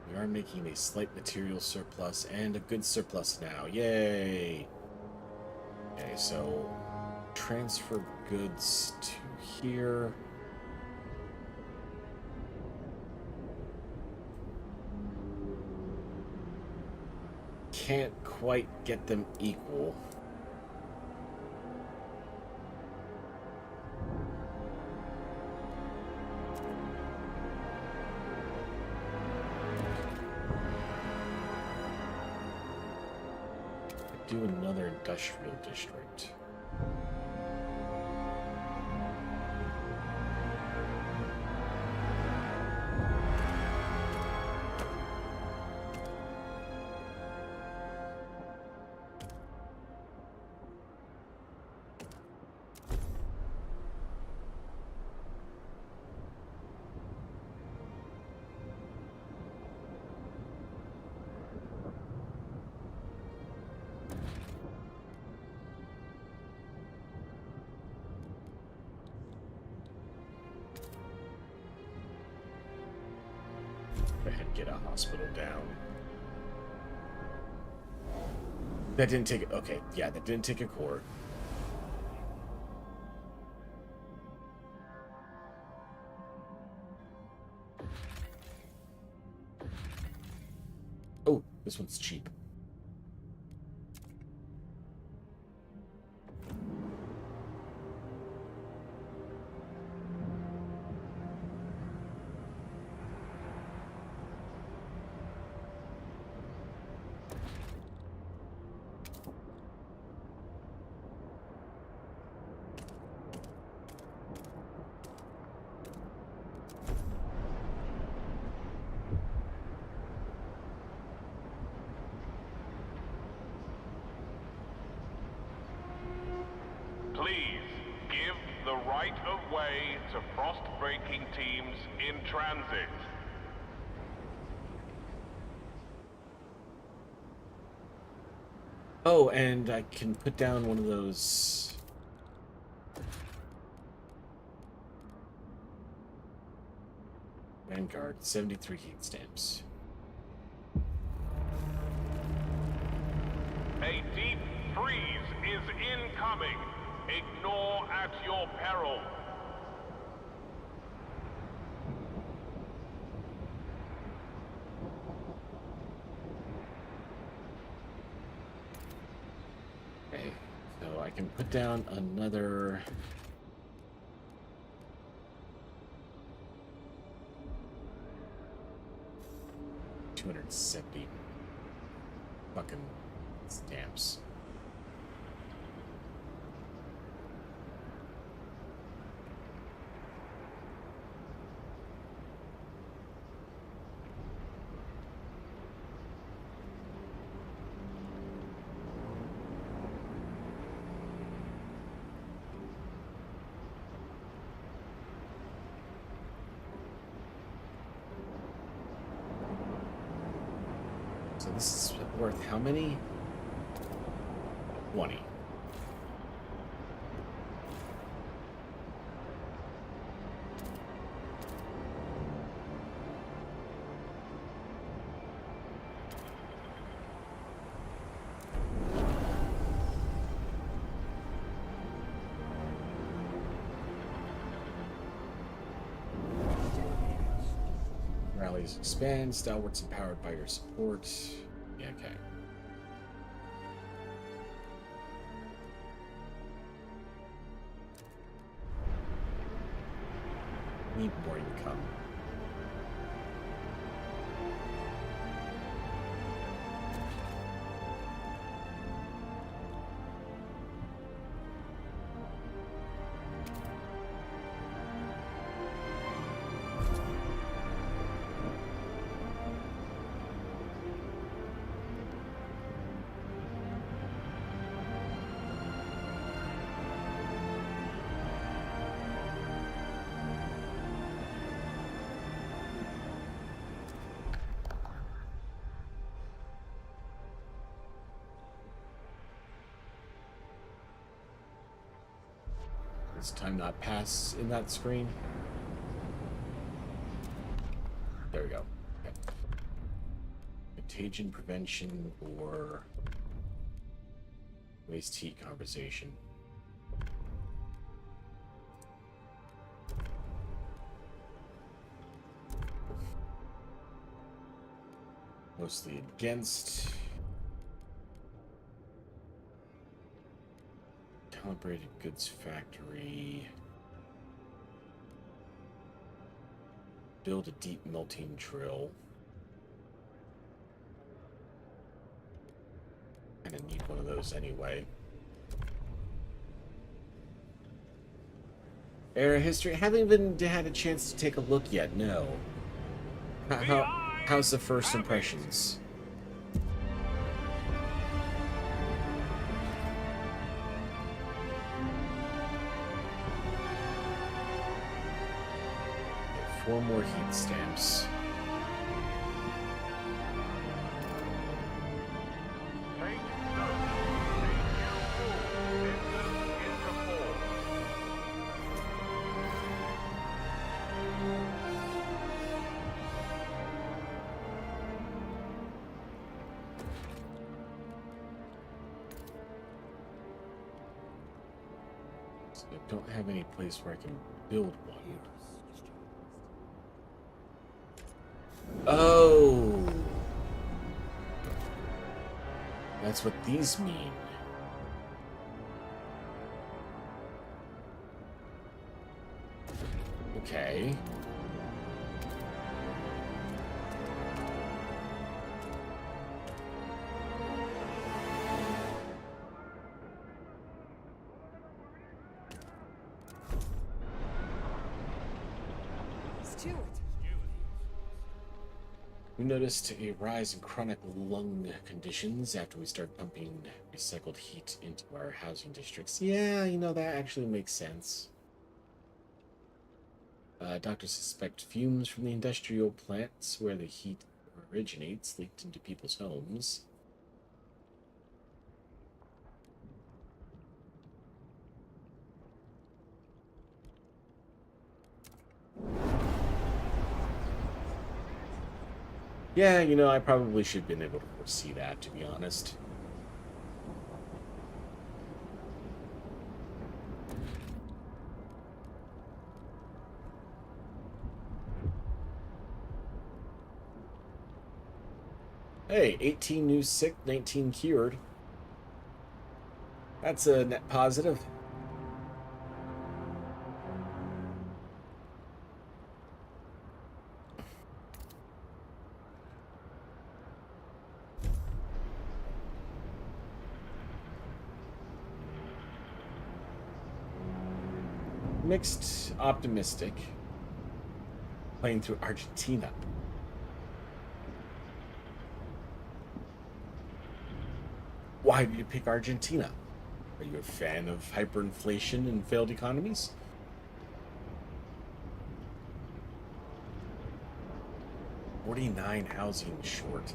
We are making a slight material surplus and a good surplus now. Yay! Okay, so transfer goods to here. Can't quite get them equal. Do another industrial district. Go ahead and get a hospital down. That didn't take... Okay, yeah, that didn't take a core. Oh, this one's cheap. Please give the right of way to frost-breaking teams in transit. Oh, and I can put down one of those... Vanguard, 73 heat stamps. A deep freeze is incoming. Ignore at your peril. Okay, so I can put down another... $270 fucking stamps. So this is worth how many? 20. Rallies expand, stalwarts empowered by your support. Yeah, okay. Need more income. Does time not pass in that screen? There we go. Okay. Contagion prevention or waste heat conversation. Mostly against. Calibrated goods factory. Build a deep melting drill. Kinda need one of those anyway. Era history. Haven't even had a chance to take a look yet. No. How's the first impressions? Okay, 4 more heat stamps. I don't have any place where I can build one. Oh! That's what these mean. Okay. We noticed a rise in chronic lung conditions after we started pumping recycled heat into our housing districts. Yeah, you know, that actually makes sense. Doctors suspect fumes from the industrial plants where the heat originates leaked into people's homes. Yeah, you know, I probably should have been able to foresee that, to be honest. Hey, 18 new sick, 19 cured. That's a net positive. Mixed optimistic. Playing through Argentina. Why did you pick Argentina? Are you a fan of hyperinflation and failed economies? $49 housing short.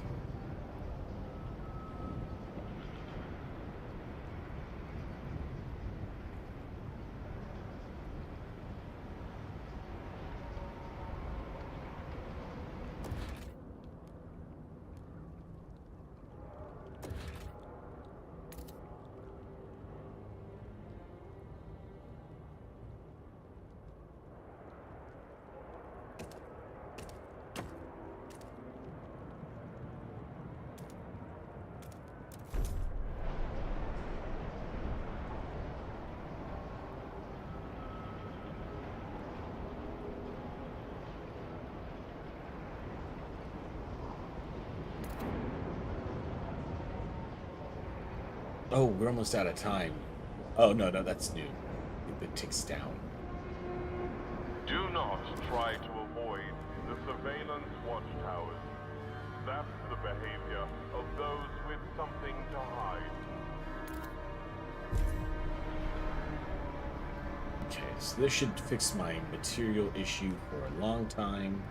Oh, we're almost out of time. Oh, no, that's new. It ticks down. Do not try to avoid the surveillance watchtowers. That's the behavior of those with something to hide. Okay, so this should fix my material issue for a long time.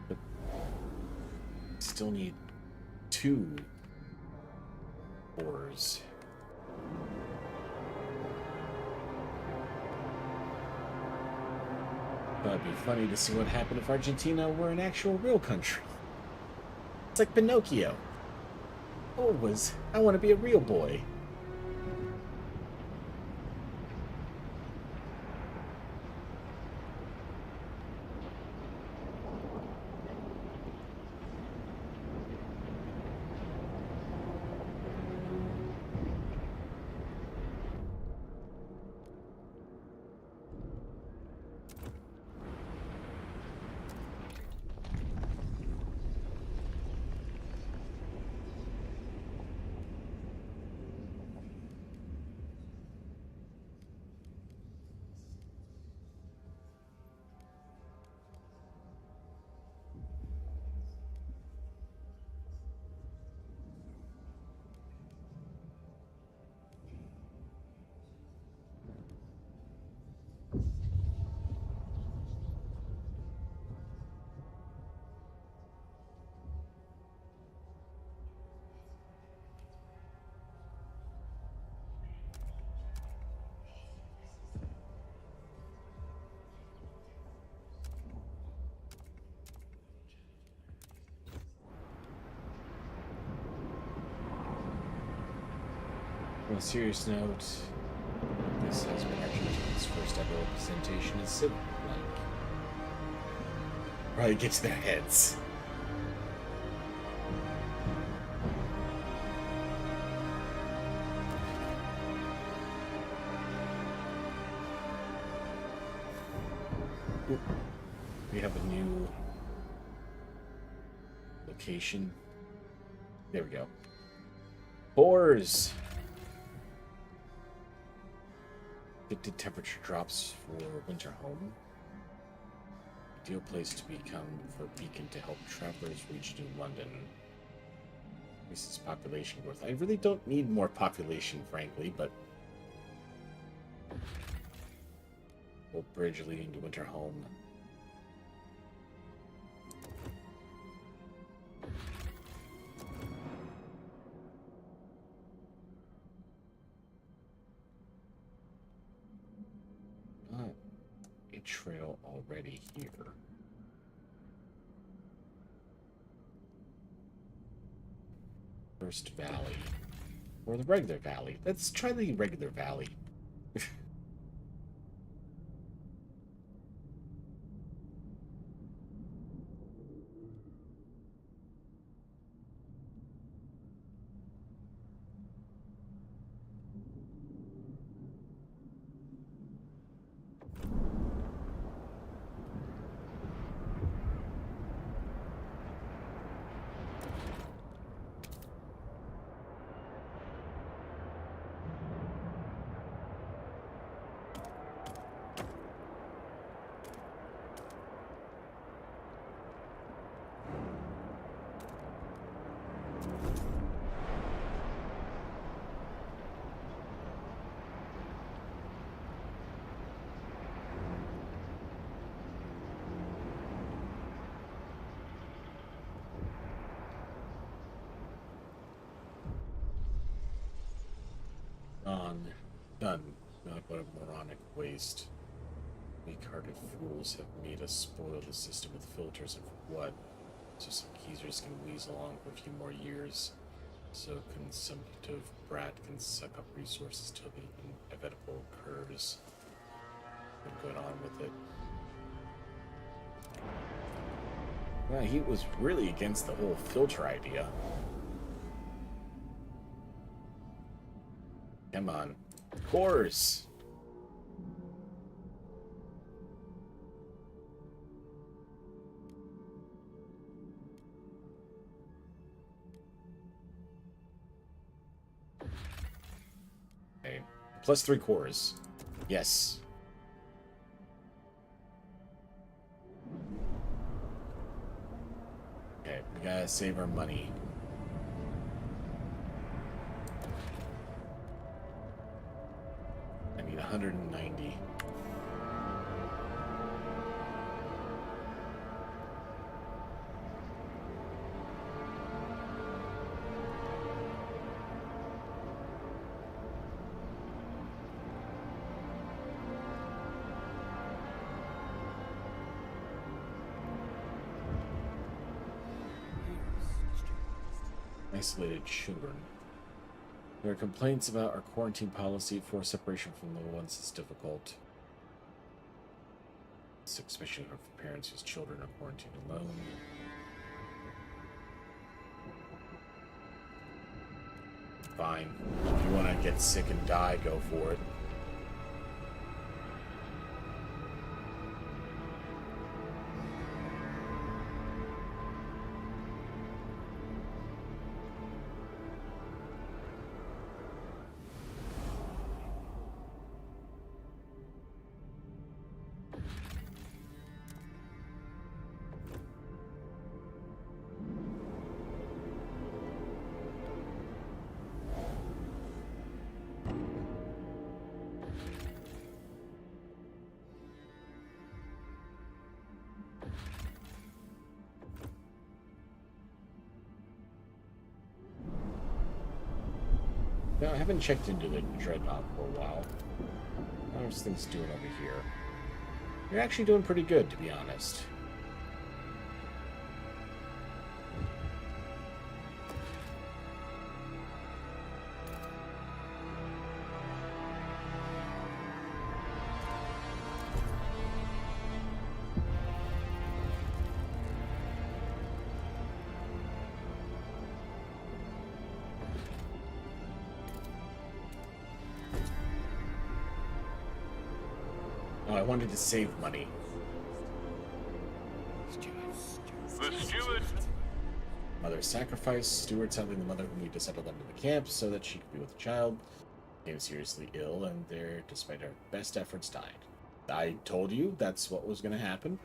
But still need 2 ores. But it'd be funny to see what happened if Argentina were an actual real country. It's like Pinocchio. I want to be a real boy. On a serious note, this has been Argentina's first ever representation as civil like. Probably get to their heads. Ooh. We have a new location. There we go. Boars! Predicted temperature drops for winter home. Ideal place to become for a beacon to help travelers reach New London. This is population growth. I really don't need more population, frankly, but old bridge leading to winter home. Trail already here. First valley. Or the regular valley. Let's try the regular valley. Done. Not but a moronic waste. Weak-hearted fools have made us spoil the system with filters, and for what? So some geezers can weasel along for a few more years. So consumptive brat can suck up resources till the inevitable occurs. Been going on with it. Well, he was really against the whole filter idea. Come on. Of course. Okay. Plus 3 cores. Yes. Okay, we gotta save our money. I need 190. isolated children. There are complaints about our quarantine policy. Forced separation from little ones is difficult. Especially for parents whose children are quarantined alone. Fine. If you want to get sick and die, go for it. No, I haven't checked into the Dreadnought for a while. How's things doing over here? You're actually doing pretty good, to be honest. Oh, I wanted to save money. The steward. Mother sacrifice. Steward telling the mother who need to settle them in the camp so that she could be with the child. Became seriously ill, and there, despite our best efforts, died. I told you that's what was going to happen.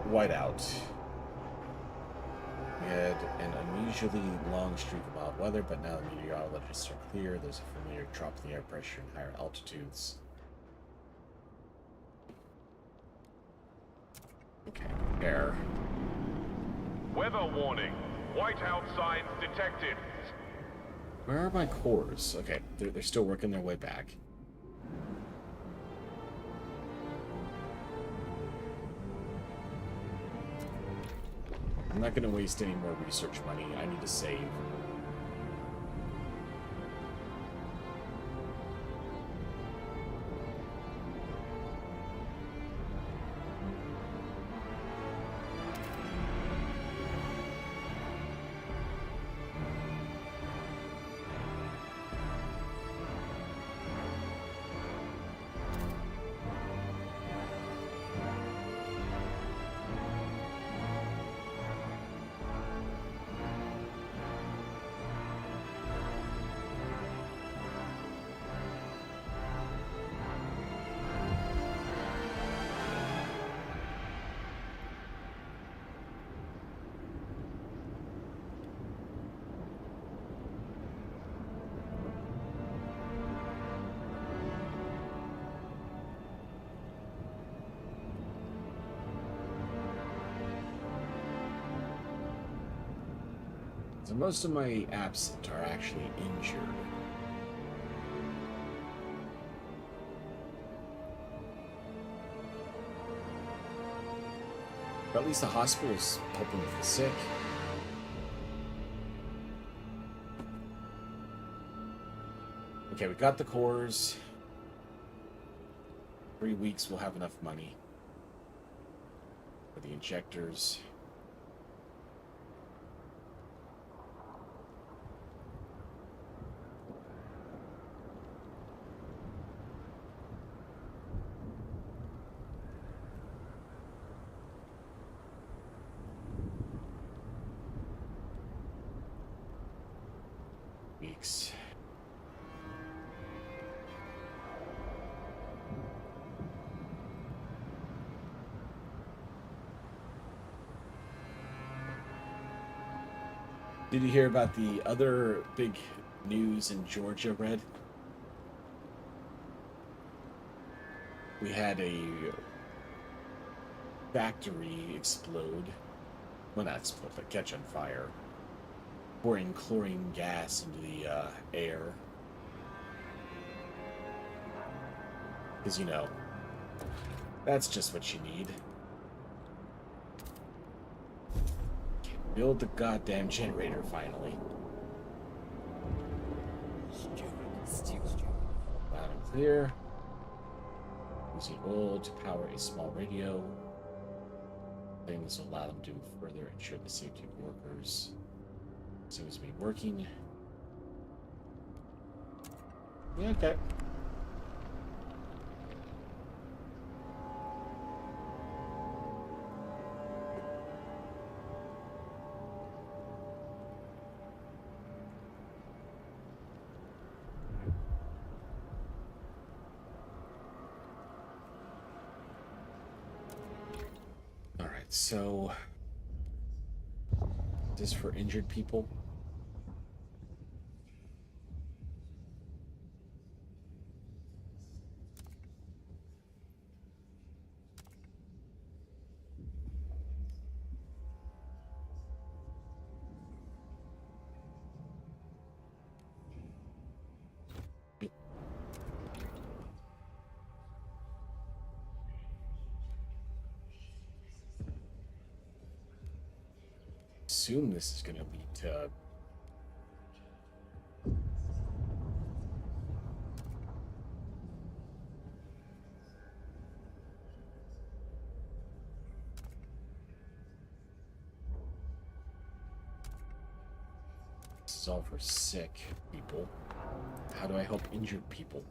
Whiteout. We had an unusually long streak of mild weather, but now the meteorologists are clear. There's a familiar drop in the air pressure in higher altitudes. Okay, air. Weather warning. Whiteout signs detected. Where are my cores? Okay, they're still working their way back. I'm not going to waste any more research money. I need to save. So most of my absent are actually injured. But at least the hospital's helping with the sick. Okay, we got the cores. 3 weeks we'll have enough money for the injectors. Weeks. Did you hear about the other big news in Georgia, Red? We had a factory explode. Well, not explode, but catch on fire. Pouring chlorine gas into the air. Because, you know, that's just what you need. Build the goddamn generator, finally. Loud and clear. Using oil to power a small radio. Things will allow them to further ensure the safety of workers. Seems to be working. Yeah, okay. All right, so this is for injured people. Assume this is going to lead to this is all for sick people. How do I help injured people?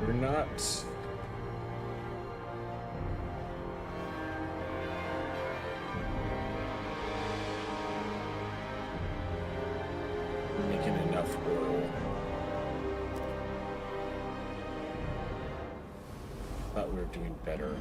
We're not making enough oil. Thought we were doing better.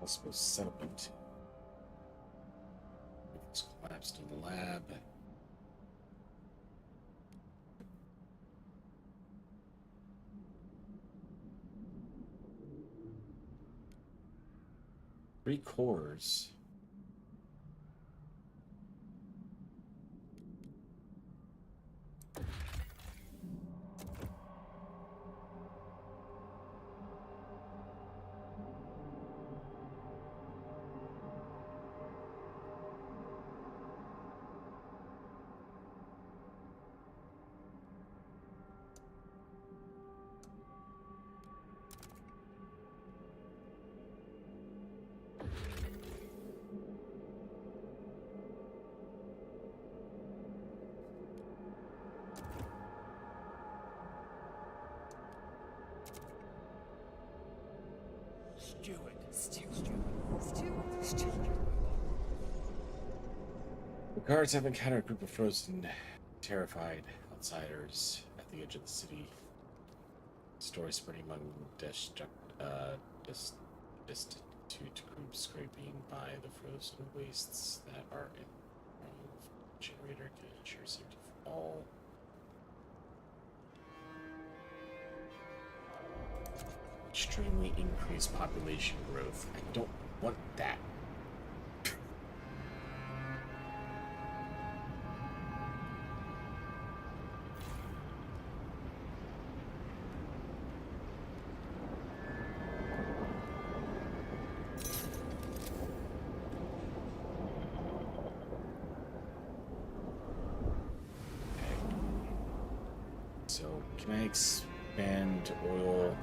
Possible settlement. It's collapsed in the lab. Three cores. Guards have encountered a group of frozen, terrified outsiders at the edge of the city. Stories spreading among destitute groups scraping by the frozen wastes that are in the generator can ensure safety for all. Extremely increased population growth. I don't want that. So, can I expand oil?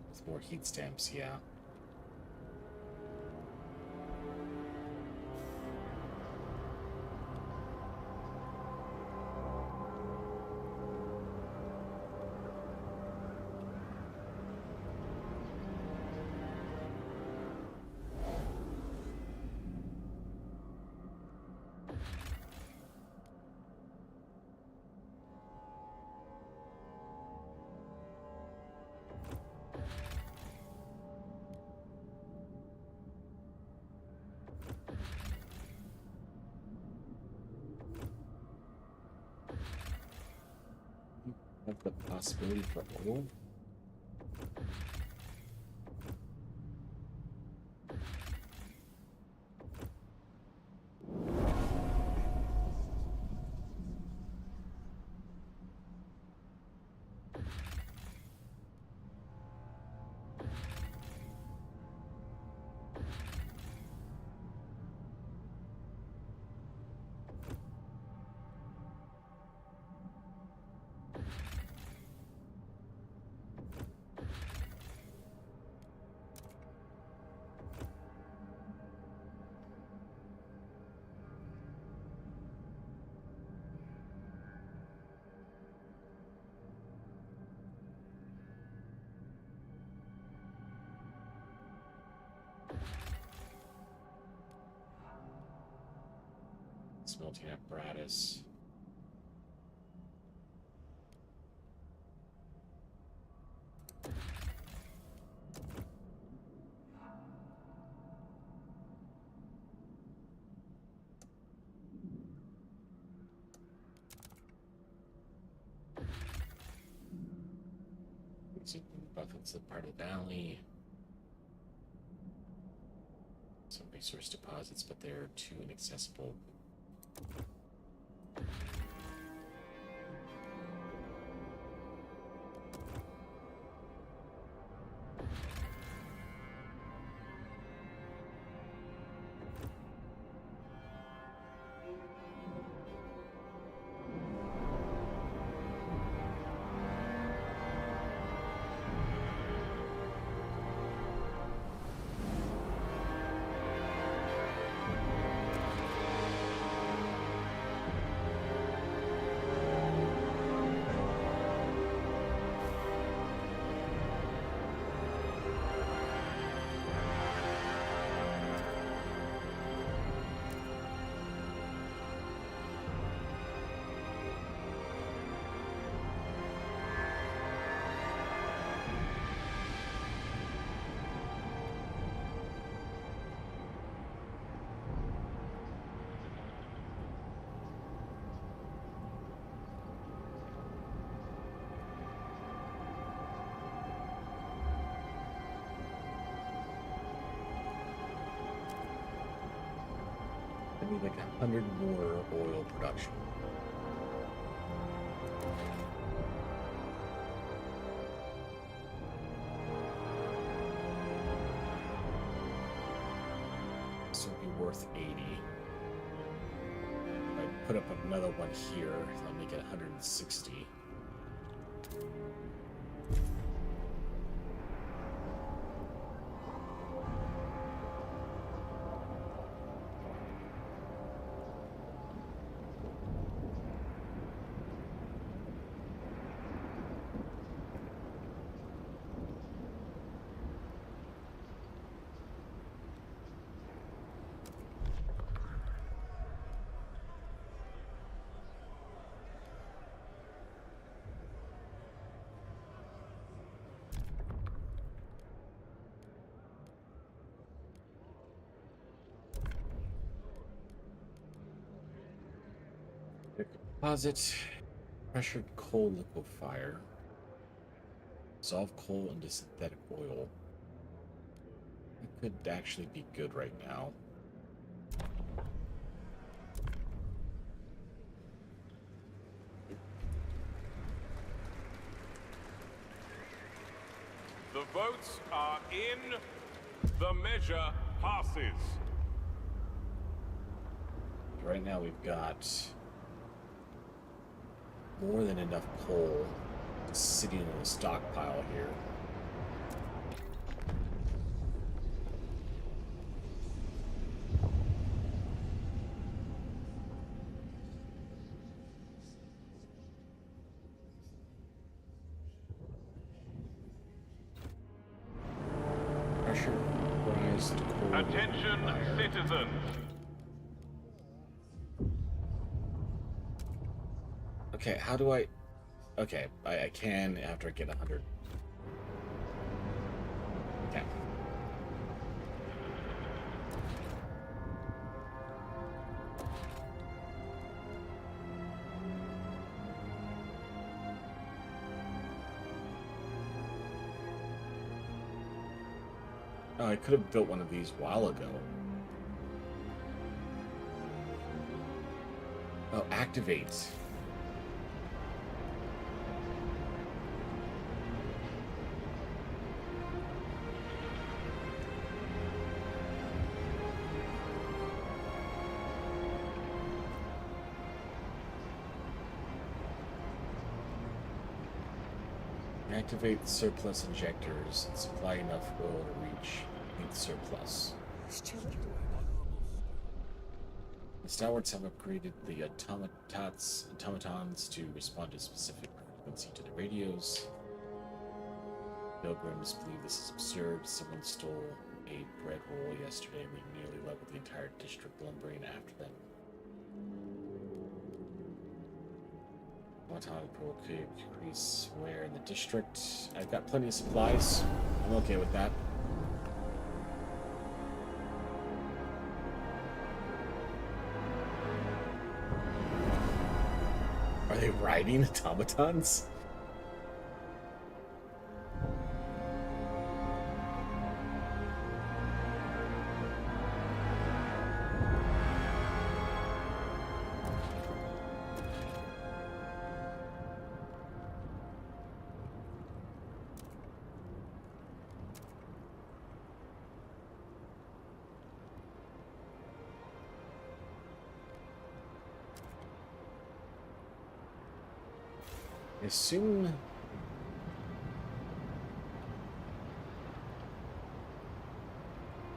With more heat stamps, yeah. Have the possibility for oil? Smelting apparatus. Buffets the part of the valley. Some resource deposits, but they're too inaccessible. I need like 100 more oil production. This will be worth 80. If I put up another one here, I'll make it 160. Deposit pressured coal liquefier. Dissolve coal into synthetic oil. That could actually be good right now. The votes are in. The measure passes. Right now we've got more than enough coal sitting in a stockpile here. Pressurized coal. Attention, citizens. Okay, how do I... Okay, I can after I get 100. Okay. Oh, I could have built one of these a while ago. Oh, activate. Activate surplus injectors and supply enough oil to reach the surplus. The stalwarts have upgraded the automatons to respond to specific frequency to the radios. Pilgrims believe this is absurd. Someone stole a bread roll yesterday and we nearly leveled the entire district, lumbering after them. Automaton could increase where in the district. I've got plenty of supplies. I'm okay with that. Are they riding automatons? I assume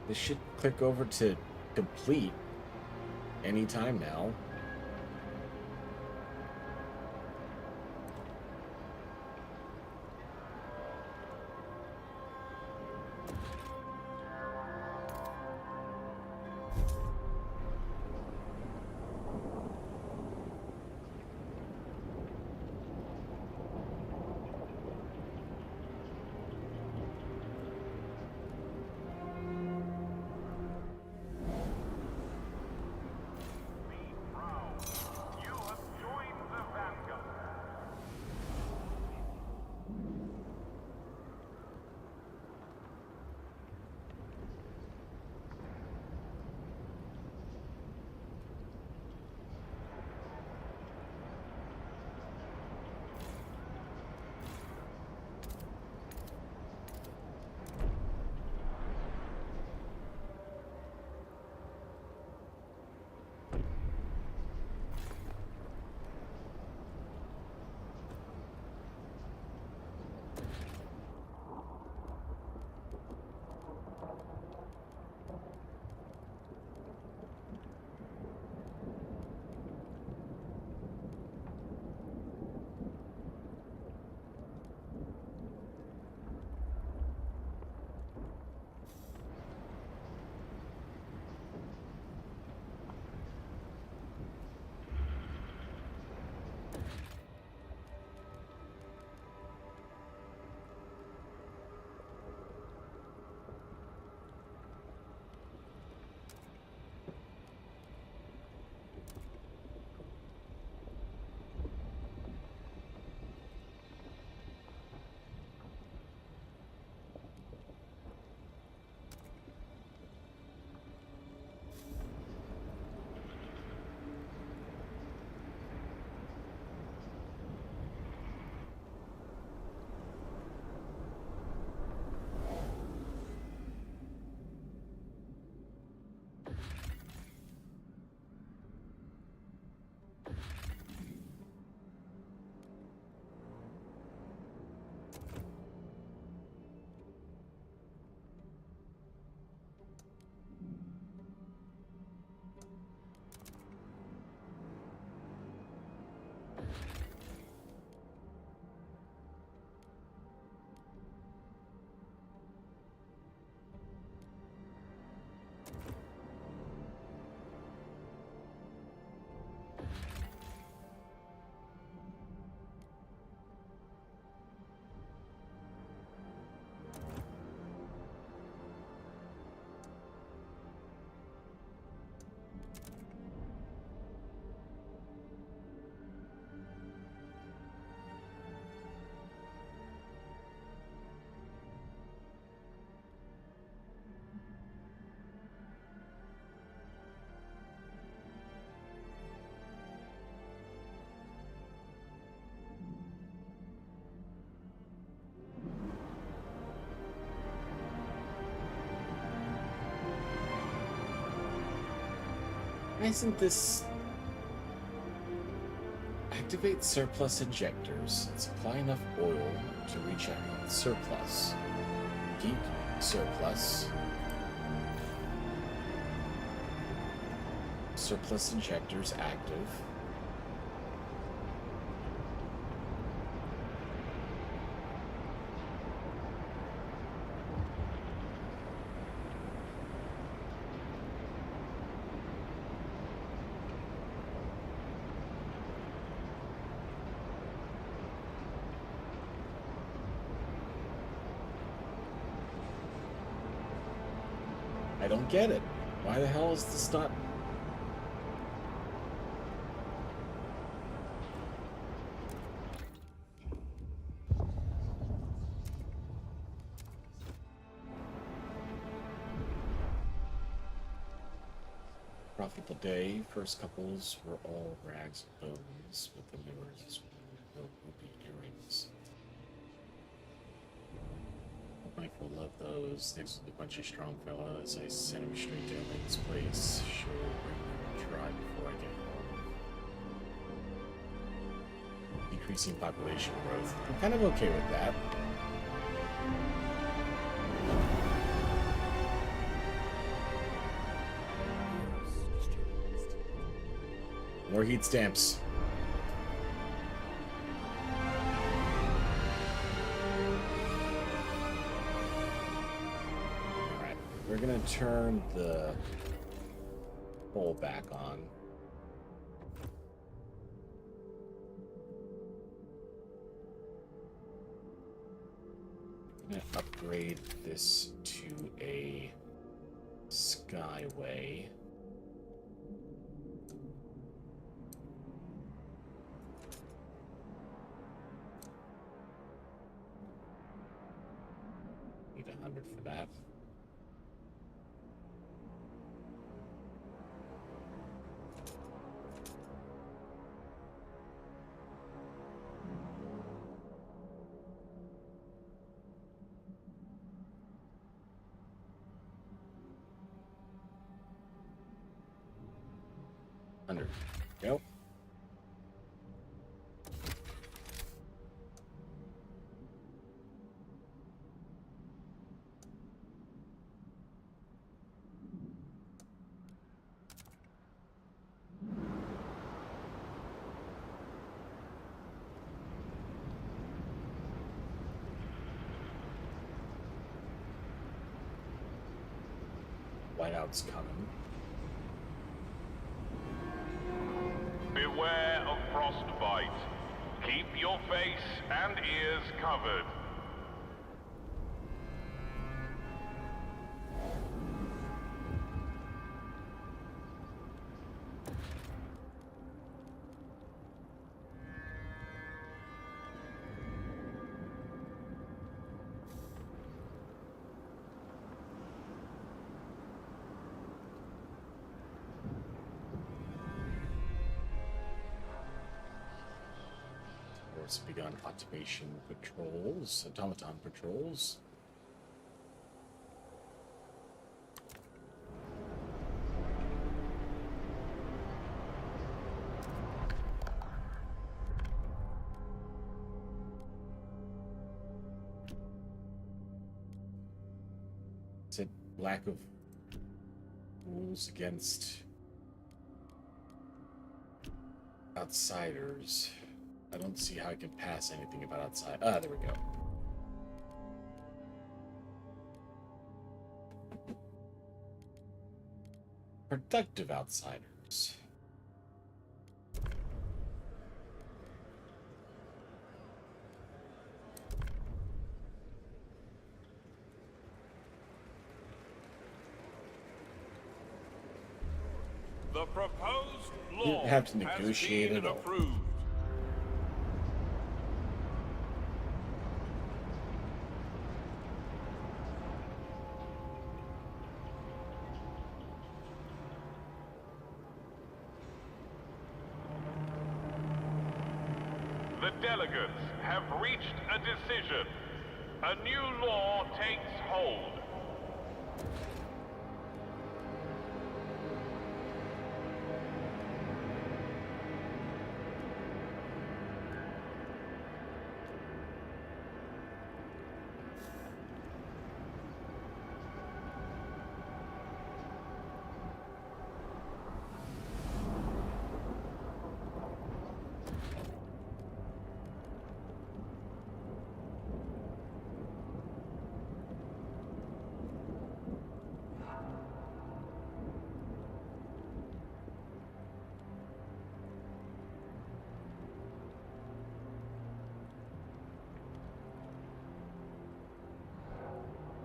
this should click over to complete anytime now. Why isn't this... Activate surplus injectors and supply enough oil to reach out surplus. Keep surplus. Surplus injectors active. I don't get it. Why the hell is this not... Profitable day. First couples were all rags and bones, but then there was ruby earrings. Mike will love those. Next with a bunch of strong fellas, I sent him straight down to his place. Sure, bring them a try before I get home. Decreasing population growth. I'm kind of okay with that. More heat stamps. Alright, we're gonna turn the bowl back on. I'm gonna upgrade this to a skyway. Need 100 for that. Go. Whiteout's coming. Beware of frostbite. Keep your face and ears covered. Begun automation patrols, automaton patrols. Is it lack of rules against outsiders? I don't see how I can pass anything about outside. Ah, there we go. Productive outsiders. The proposed You law didn't have to negotiate has at been all. approved. The delegates have reached a decision. A new law takes hold.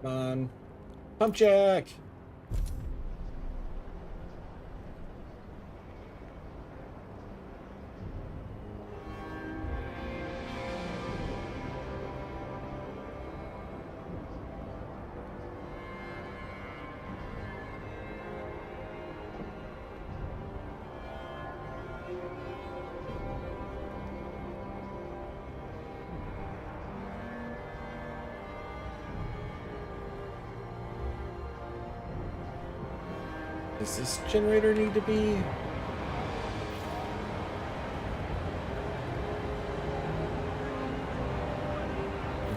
Come on. Pump jack! Does this generator need to be?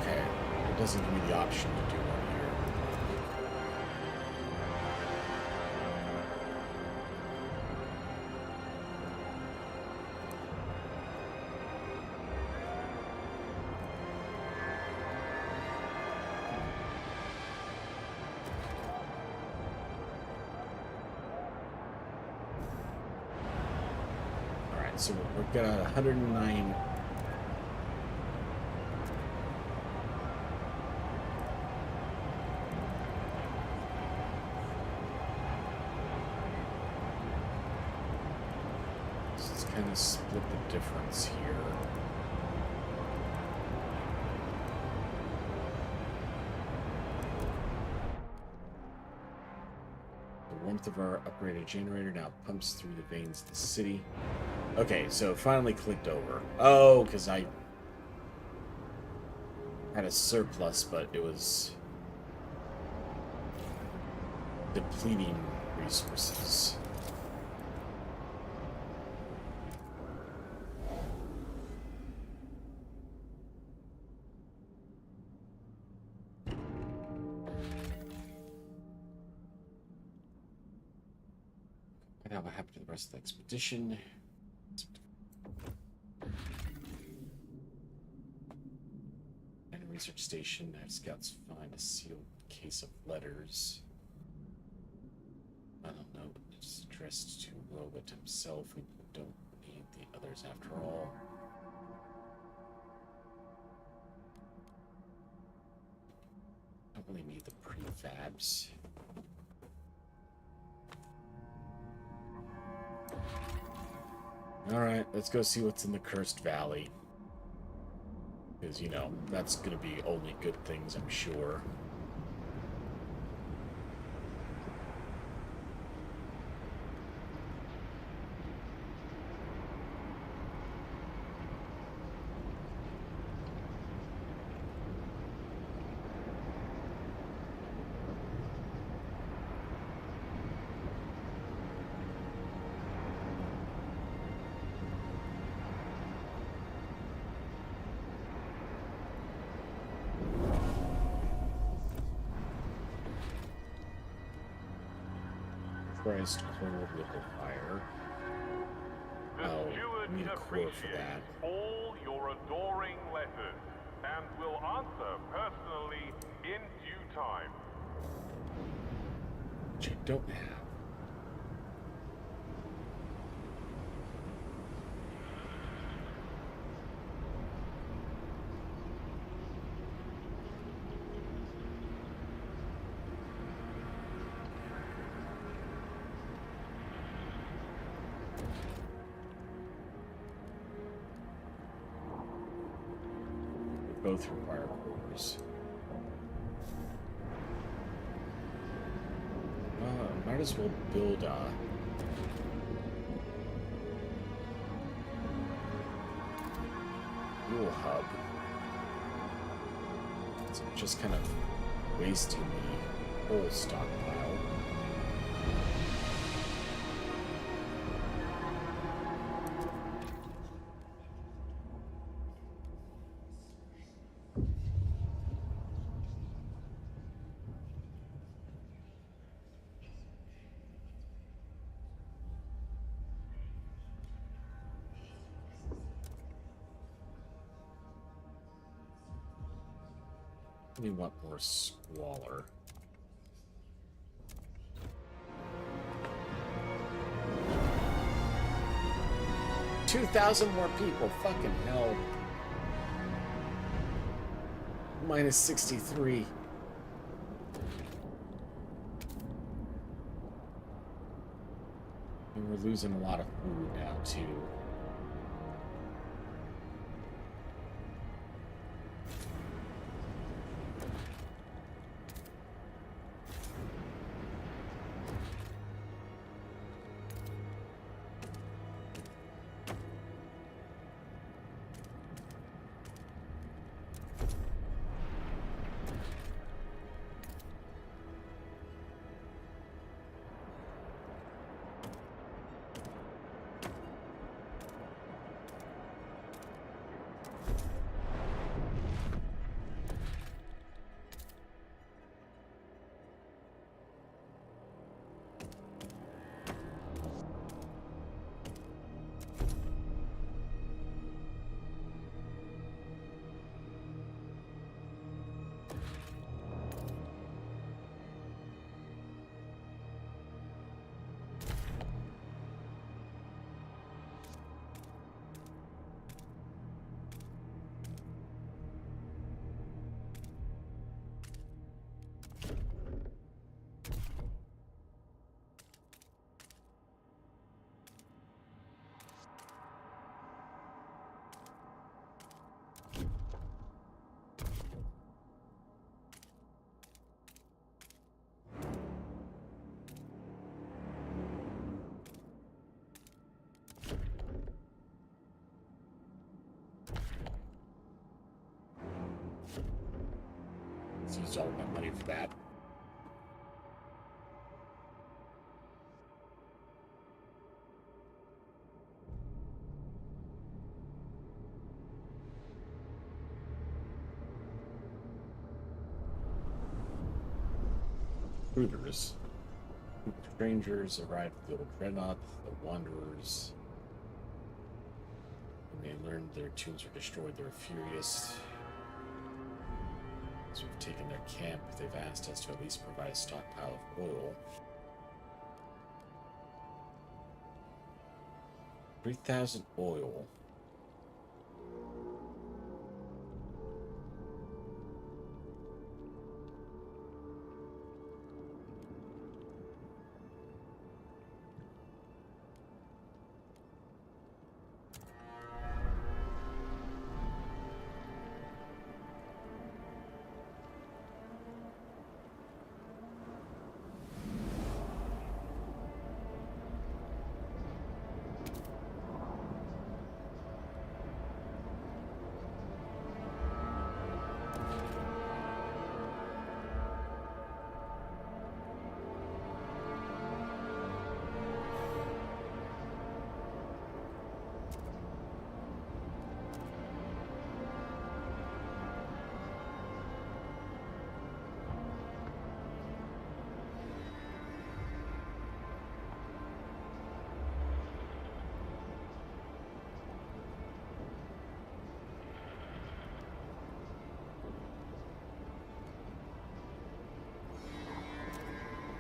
Okay, it doesn't give me the option to do one here. Alright, so we've got 109. Let's kind of split the difference here. The warmth of our upgraded generator now pumps through the veins of the city. Okay, so it finally clicked over. Oh, because I had a surplus, but it was depleting resources. Now what happened to the rest of the expedition? And a research station, have scouts find a sealed case of letters. I don't know, it's addressed to Robot himself. We don't need the others after all. Don't really need the prefabs. Alright, let's go see what's in the Cursed Valley. Because, you know, that's going to be only good things, I'm sure. Christ, cold liquefier. Oh, we need a core for that. All your adoring letters and will answer personally in due time. Which I don't have. Both require cores. Might as well build a fuel hub. So I'm just kind of wasting the whole stockpile. We want more squalor. $2,000 more people. Fucking hell. Minus 63. And we're losing a lot of food now, too. Let's use all my money for that. Recruiters. Strangers arrive at the old dreadnought, the wanderers. When they learned their tombs were destroyed, they were furious. As we've taken their camp, they've asked us to at least provide a stockpile of oil. 3,000 oil.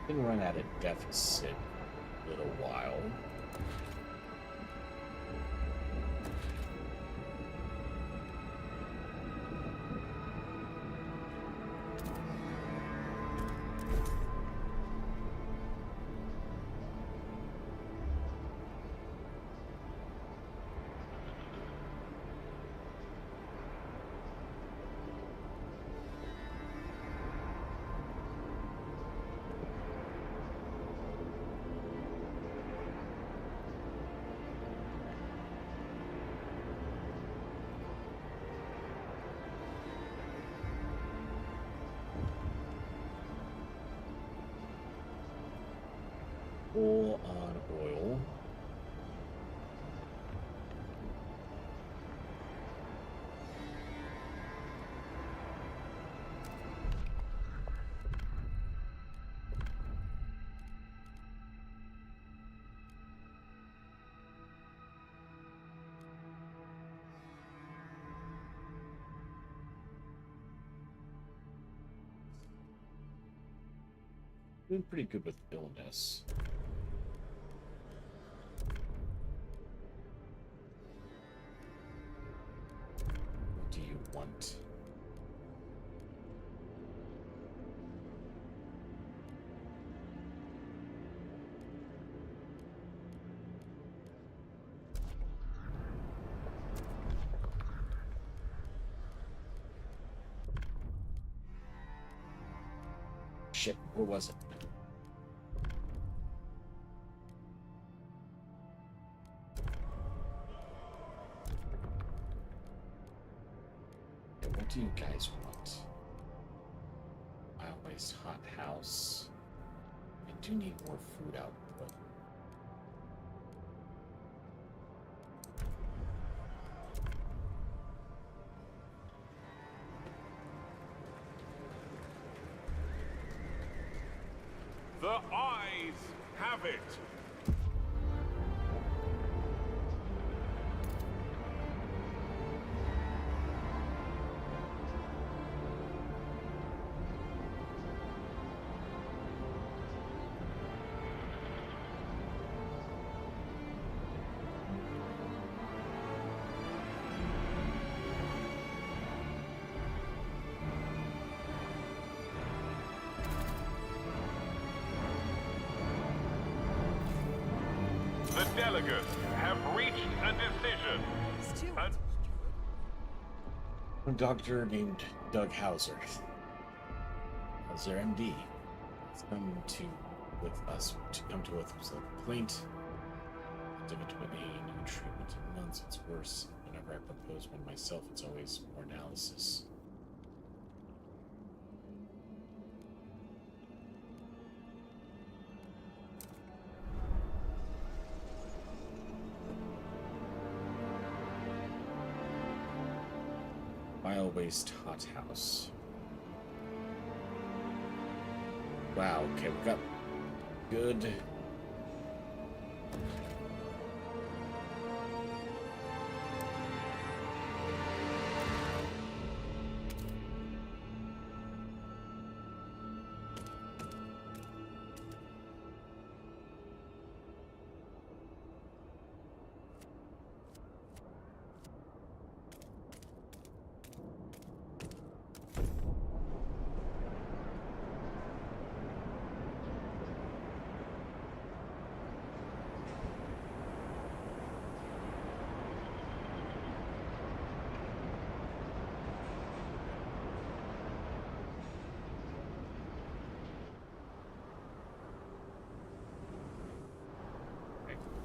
Been run at a deficit a little while. Full on oil. Doing pretty good with illness. What do you want? shit, where was it? What do you guys want? Wild-based hot house. I do need more food output. The eyes have it. The delegates have reached a decision. A doctor named Doug Hauser, MD, has come to us with a complaint. Difficult a new treatment in months. It's worse. Whenever I propose one myself, it's always more analysis. Waste hothouse. Wow, okay, we got good.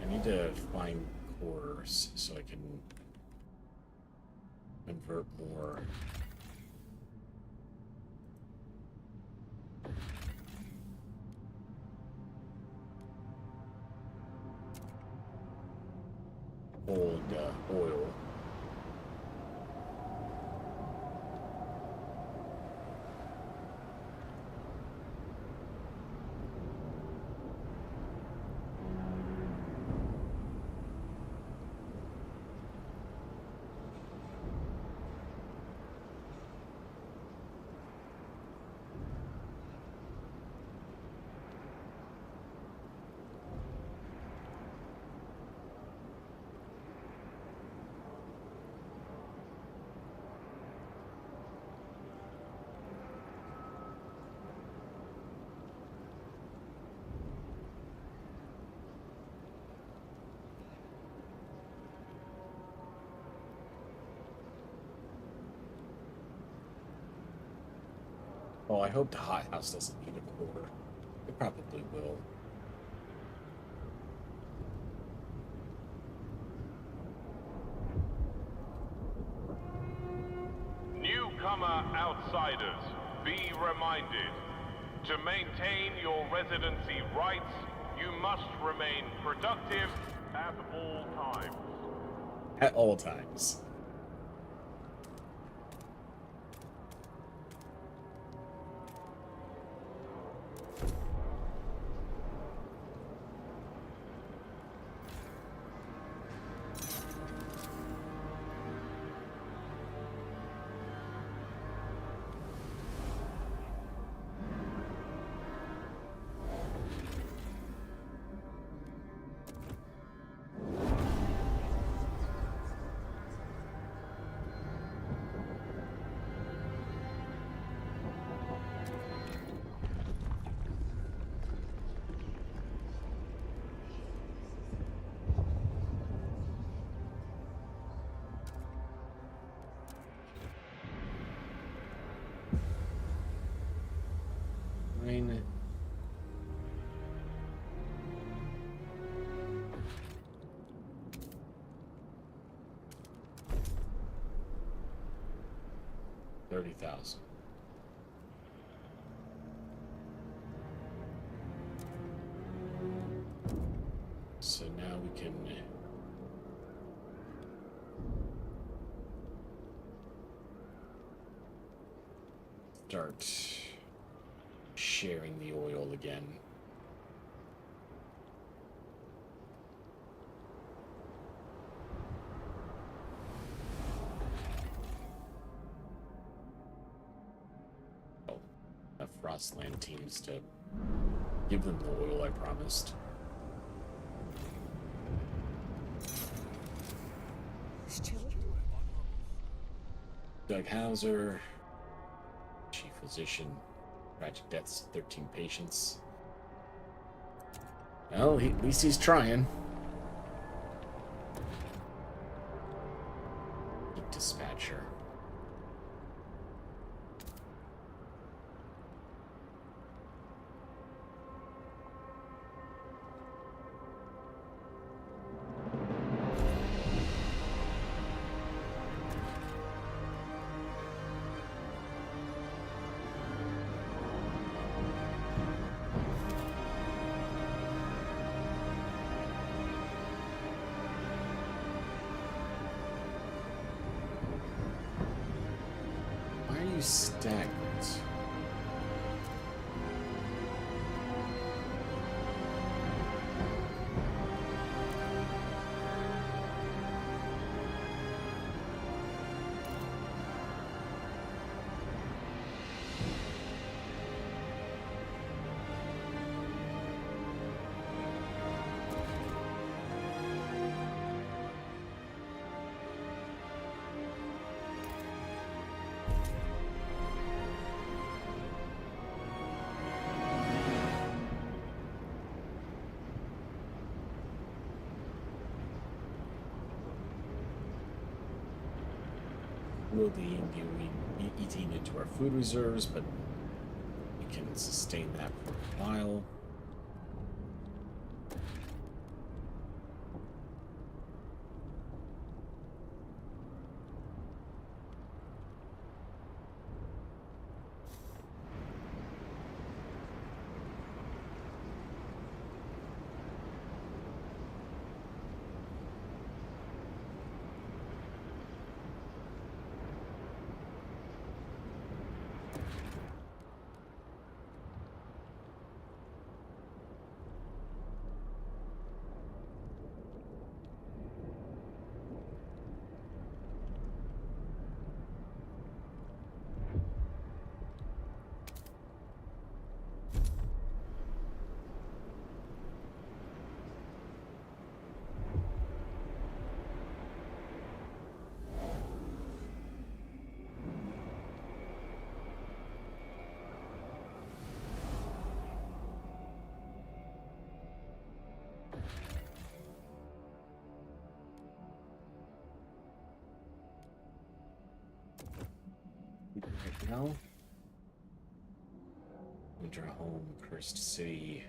I need to find cores so I can convert more. Old oil. Oh, I hope the hothouse doesn't need a core. It probably will. Newcomer outsiders, be reminded. To maintain your residency rights, you must remain productive at all times. At all times. fine. $30,000. So now we can start sharing the oil again. Oh, enough Frostland teams to give them the oil I promised. Doug Hauser, chief physician, tragic deaths, 13 patients. Well, at least he's trying. Dispatcher. Stagnant. We'll be eating into our food reserves, but we can sustain that for a while. Right now, winter home, cursed city.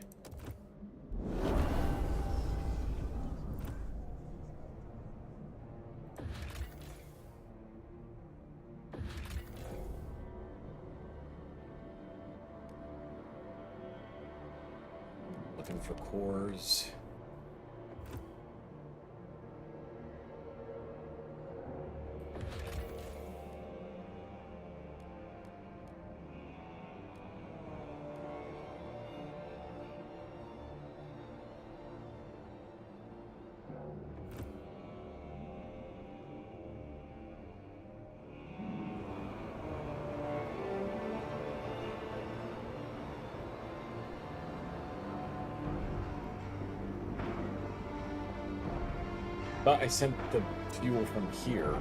Looking for cores. But I sent the fuel from here.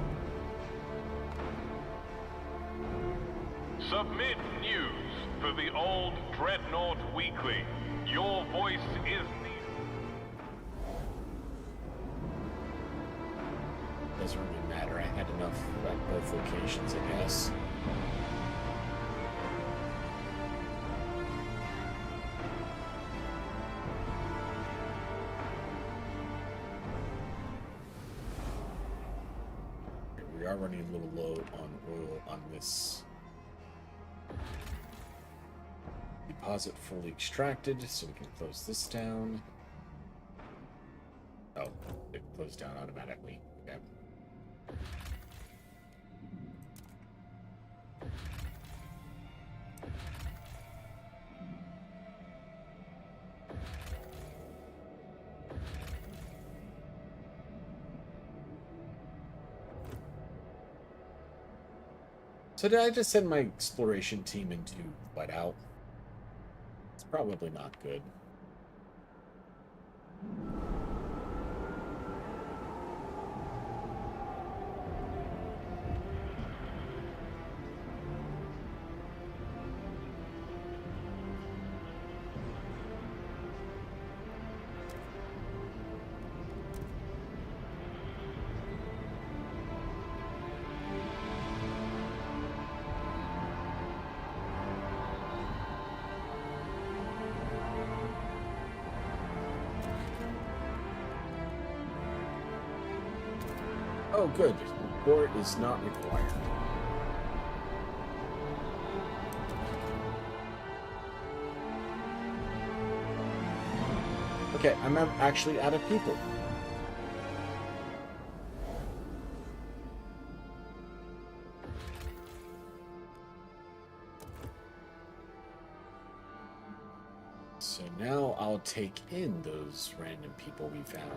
Submit news for the old Dreadnought Weekly. Your voice is needed. Doesn't really matter. I had enough at both locations, I guess. are running a little low on oil on this deposit fully extracted, so we can close this down. Oh, it closed down automatically. Okay. So did I just send my exploration team into Whiteout? It's probably not good. Oh, good. Report is not required. Okay, I'm actually out of people. So now I'll take in those random people we found.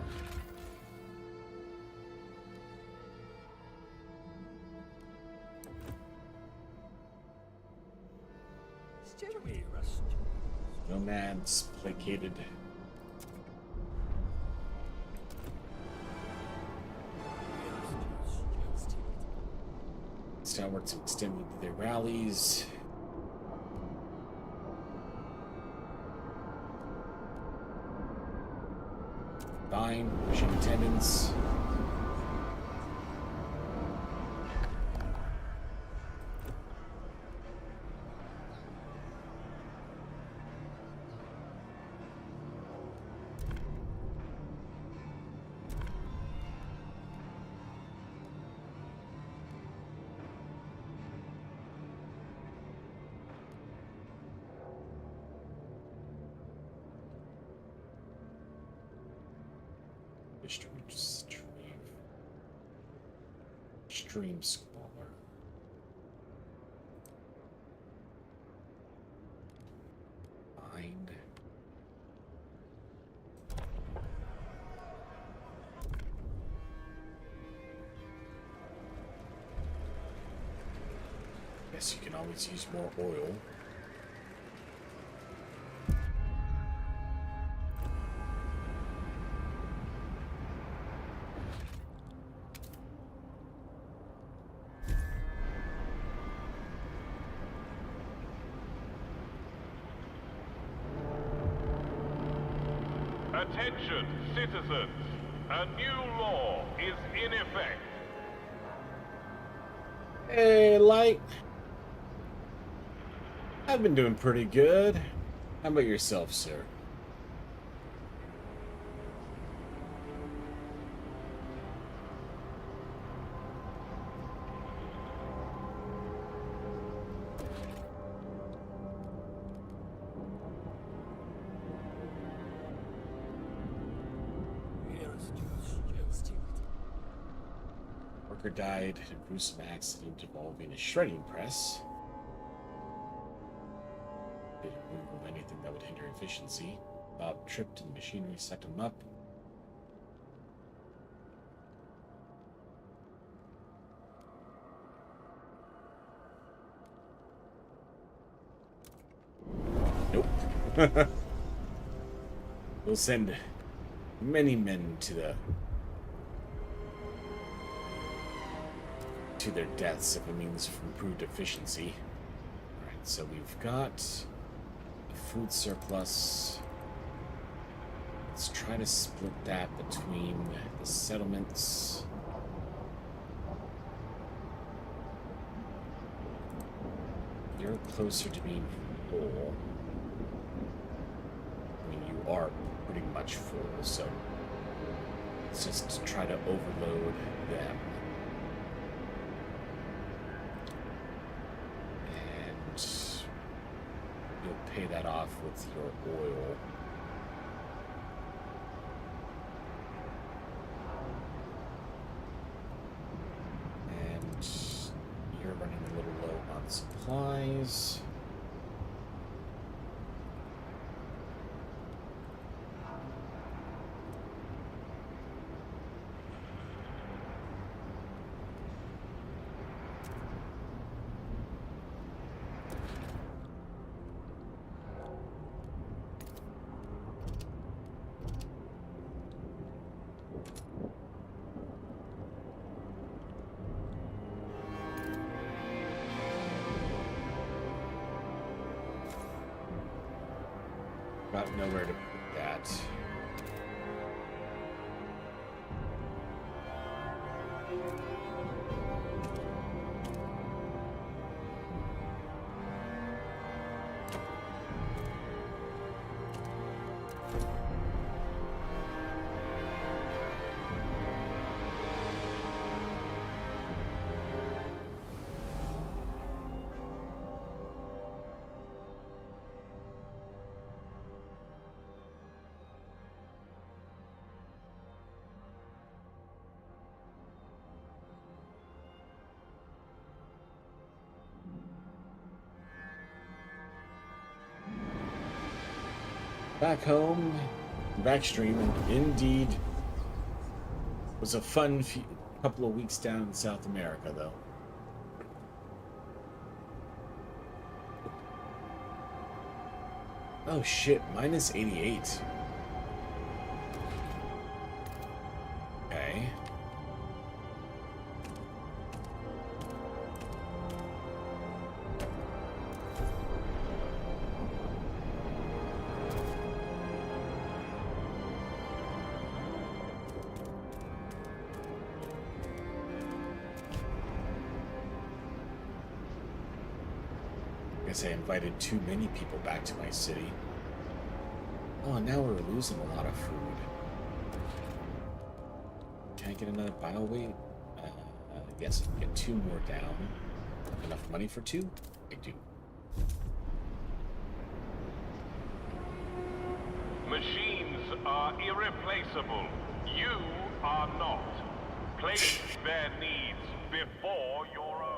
Nomads, placated. Stalwarts have extended their rallies. Fine, machine attendants. Stream smaller. Find. Guess you can always use more oil. Attention, citizens. A new law is in effect. Hey, Light. I've been doing pretty good. How about yourself, sir? Worker died in a gruesome accident involving a shredding press. Didn't remove anything that would hinder efficiency. Bob tripped and the machinery sucked him up. Nope. We'll send many men to their deaths if it means improved efficiency. Alright, so we've got a food surplus. Let's try to split that between the settlements. You're closer to being full. I mean, you are pretty much full, so let's just try to overload them. you'll pay that off with your oil. And you're running a little low on supplies. Got nowhere to put that. Back home, backstream, and indeed was a fun couple of weeks down in South America, though. Oh shit, minus 88. Okay. I invited too many people back to my city. Oh, now we're losing a lot of food. Can I get another bio weight? Yes, I can get 2 more down. Enough money for 2? I do. Machines are irreplaceable. You are not. Place their needs before your own.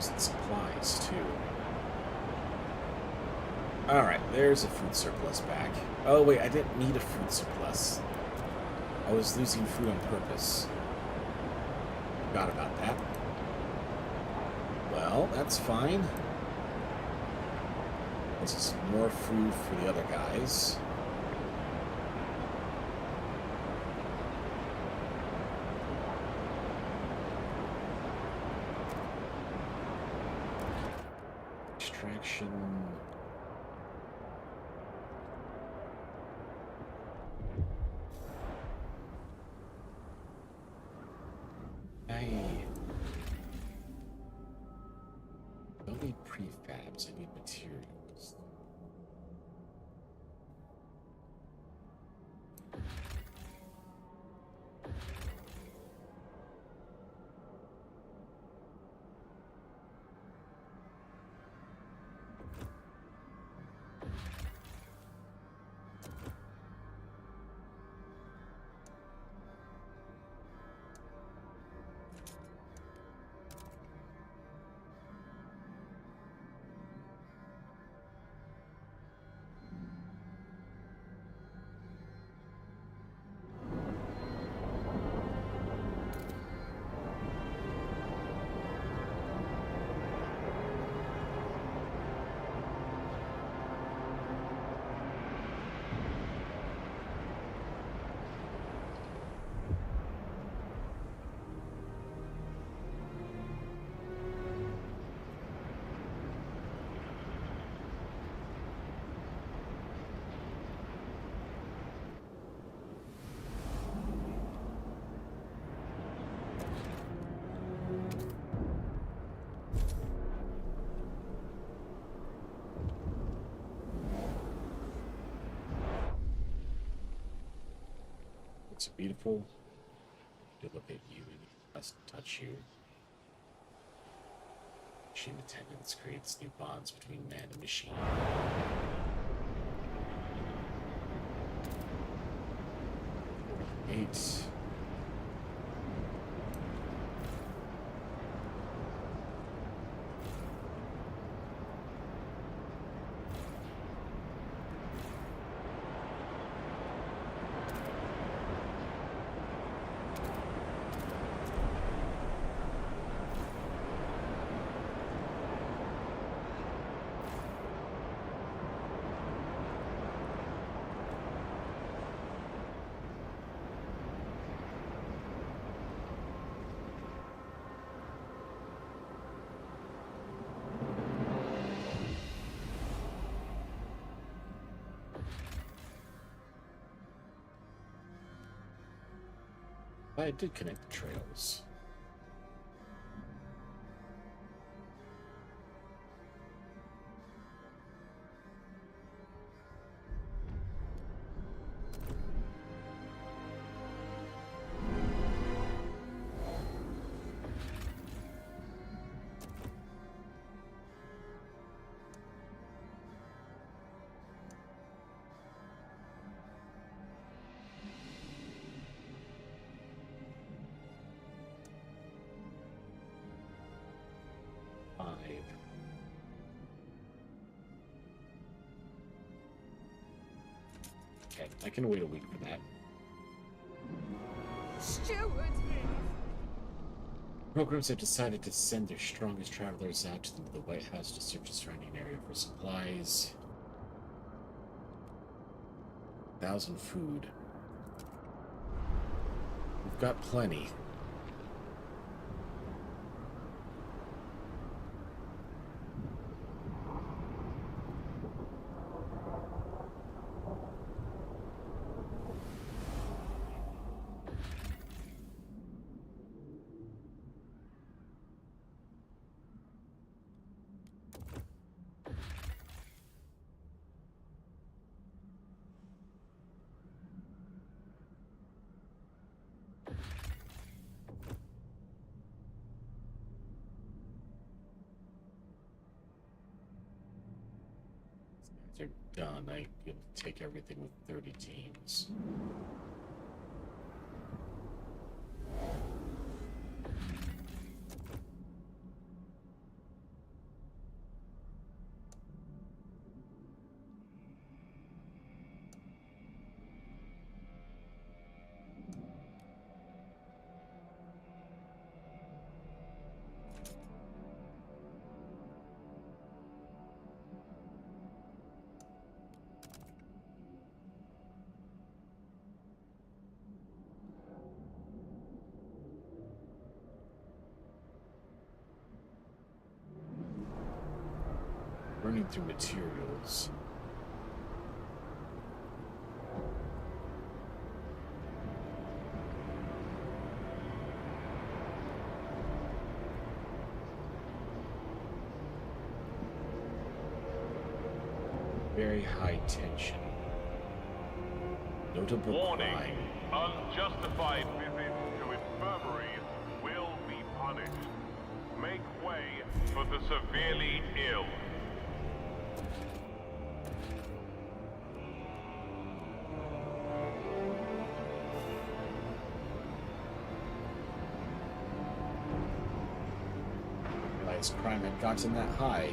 And supplies too. Alright, there's a food surplus back. Oh wait, I didn't need a food surplus. I was losing food on purpose. Forgot about that. Well, that's fine. This is more food for the other guys. Extraction. I don't need prefabs, I need materials. So beautiful. To look at you and must touch you. Machine attendance creates new bonds between man and machine. 8. I did connect the trails. Okay, I can wait a week for that. Steward! Programs have decided to send their strongest travelers out to the White House to search the surrounding area for supplies. 1,000 food. We've got plenty. They're done. I can take everything with 30 teams. Running through materials. Very high tension. Notable Warning. crime. Unjustified visits to infirmaries will be punished. Make way for the severely ill. Realized crime had gotten that high.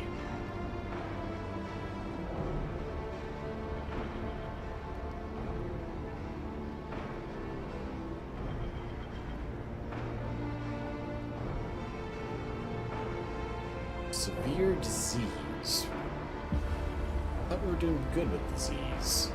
Severe disease. I thought we were doing good with disease.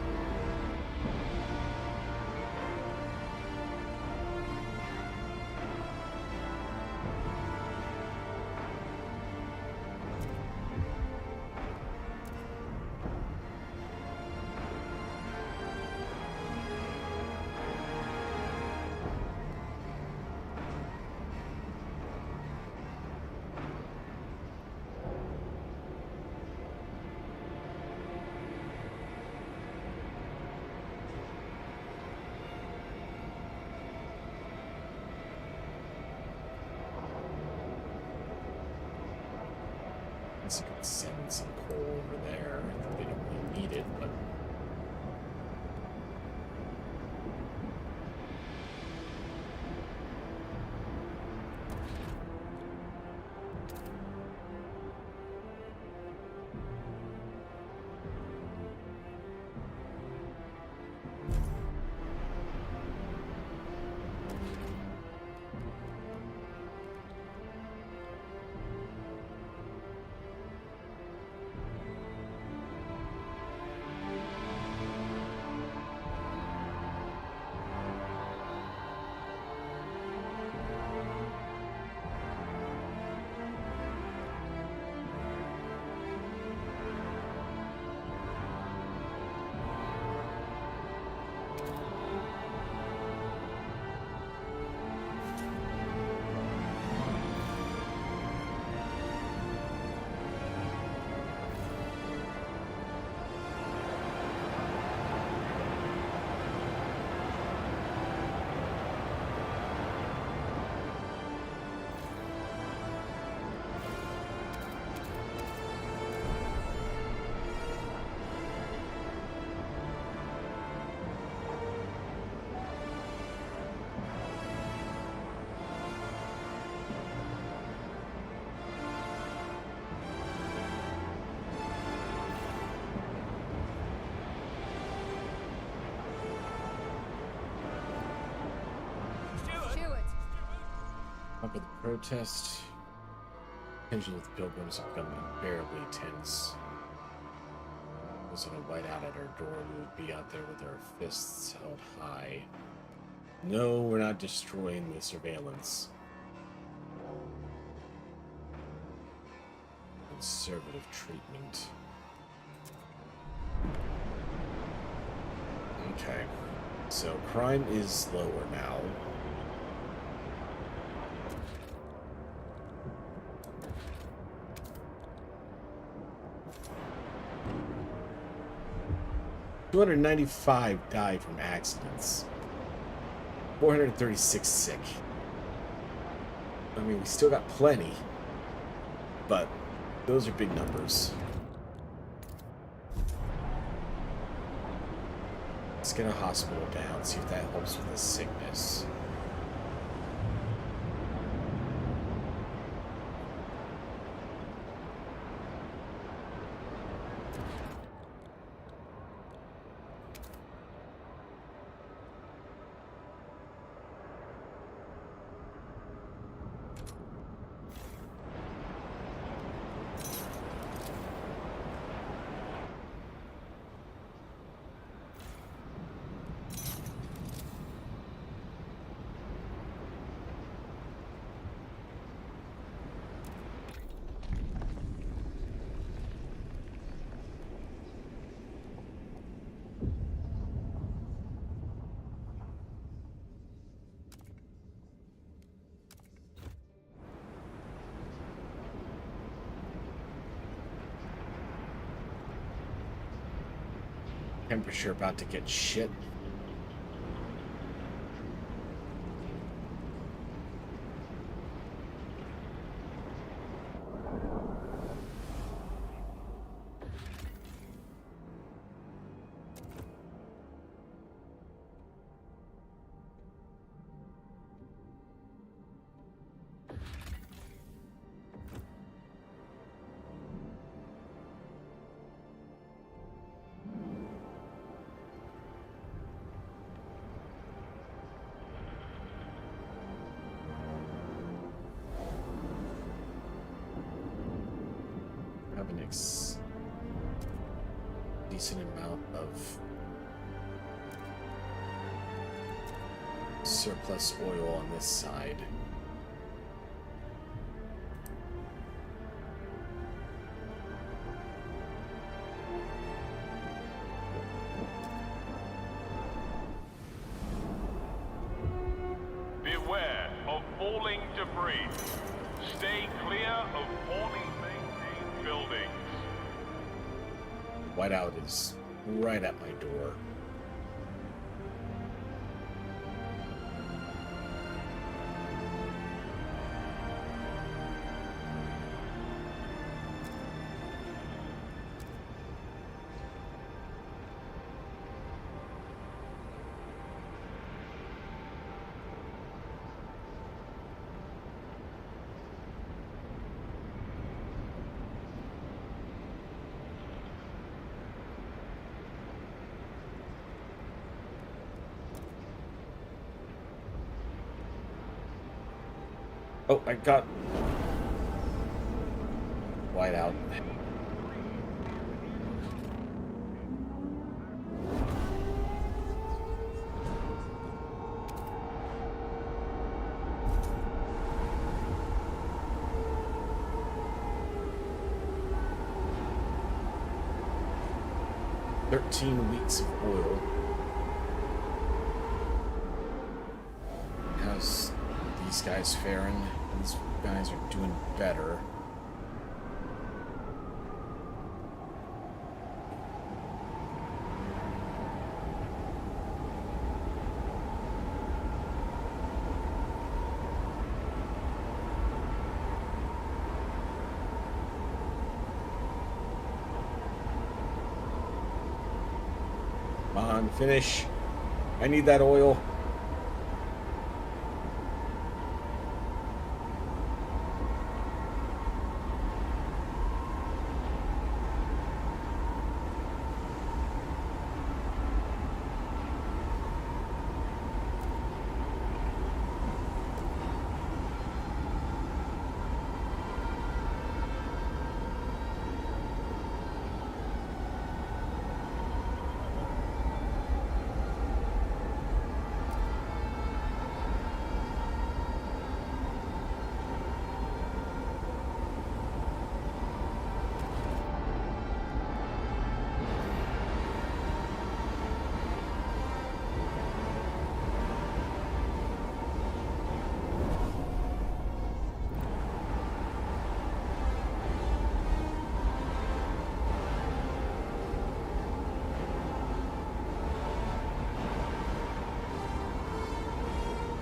guess you could send some coal over there. I think they don't really need it, but after the protest, tension with the pilgrims have become unbearably tense. If it was gonna white out at our door, we would be out there with our fists held high. No, we're not destroying the surveillance. Conservative treatment. Okay. So crime is lower now. $295 died from accidents. 436 sick. I mean, we still got plenty, but those are big numbers. Let's get a hospital down, see if that helps with the sickness. Temperature about to get shit. Have an decent amount of surplus oil on this side. Beware of falling debris. Stay clear of poorly maintained buildings. Whiteout is right at my door. Oh, I got white out. $13 weeks of oil. How's these guys faring? These guys are doing better. Come on, finish. I need that oil.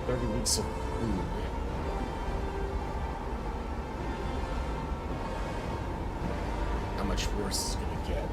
$30 of food. How much worse is it gonna get?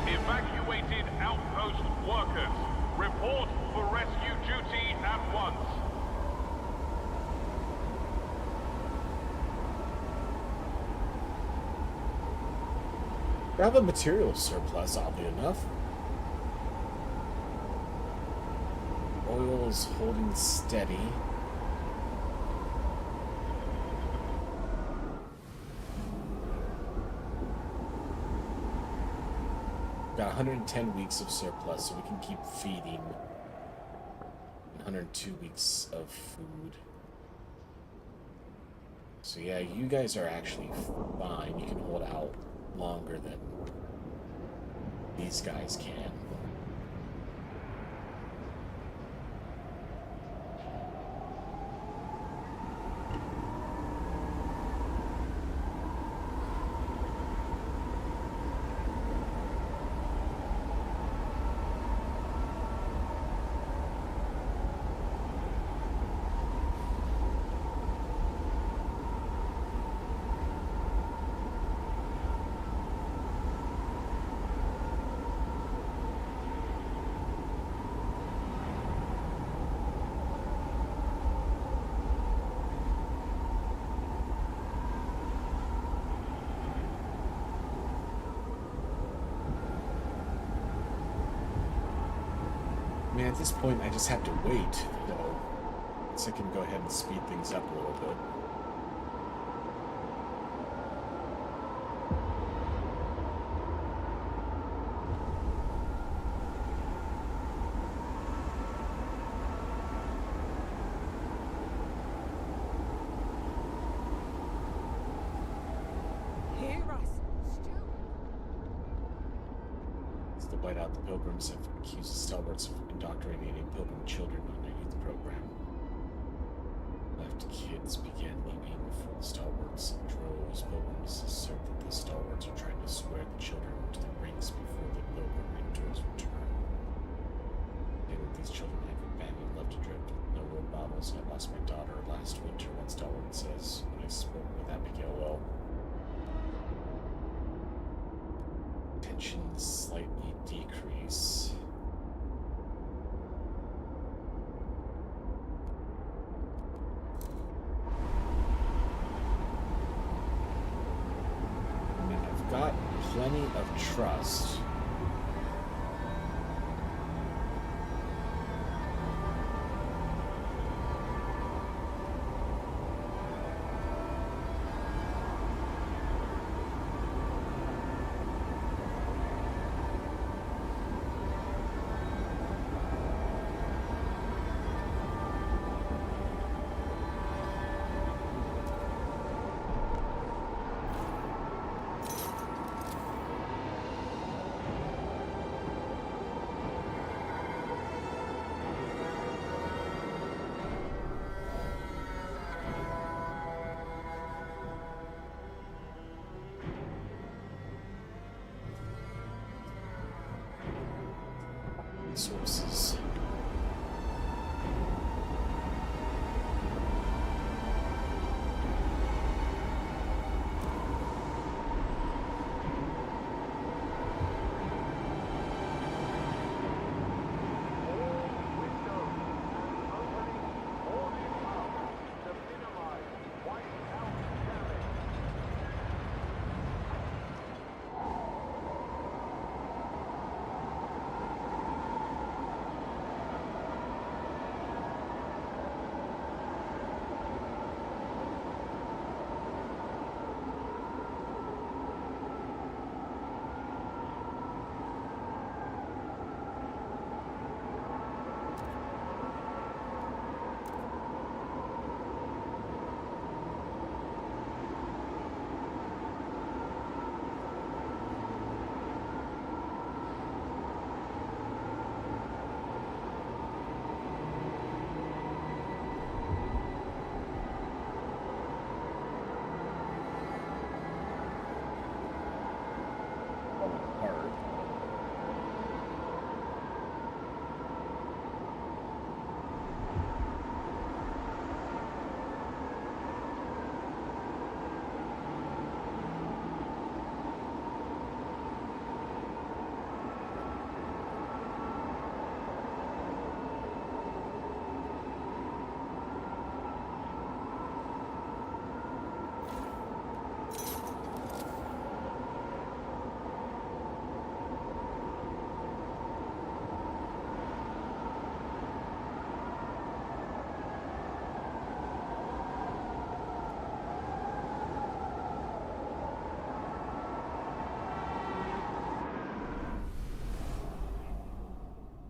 Evacuated outpost workers. Report for rescue duty at once. I have a material surplus, oddly enough. Oil is holding steady. Got 110 weeks of surplus, so we can keep feeding. 102 weeks of food. So yeah, you guys are actually fine. You can hold out longer than these guys can. I mean, at this point, I just have to wait, so I can go ahead and speed things up a little bit. To bite out, the Pilgrims have accused the stalwarts of indoctrinating Pilgrim children on their youth program. Left kids began leaving for the stalwarts in droves. Pilgrims assert that the stalwarts are trying to swear the children into the ranks before the Pilgrim mentors return. They that these children have abandoned, left adrift with no role models. I lost my daughter last winter, one stalwart says when I spoke with Abigail. Well, tensions slightly decrease. And I've got plenty of trust. Sources.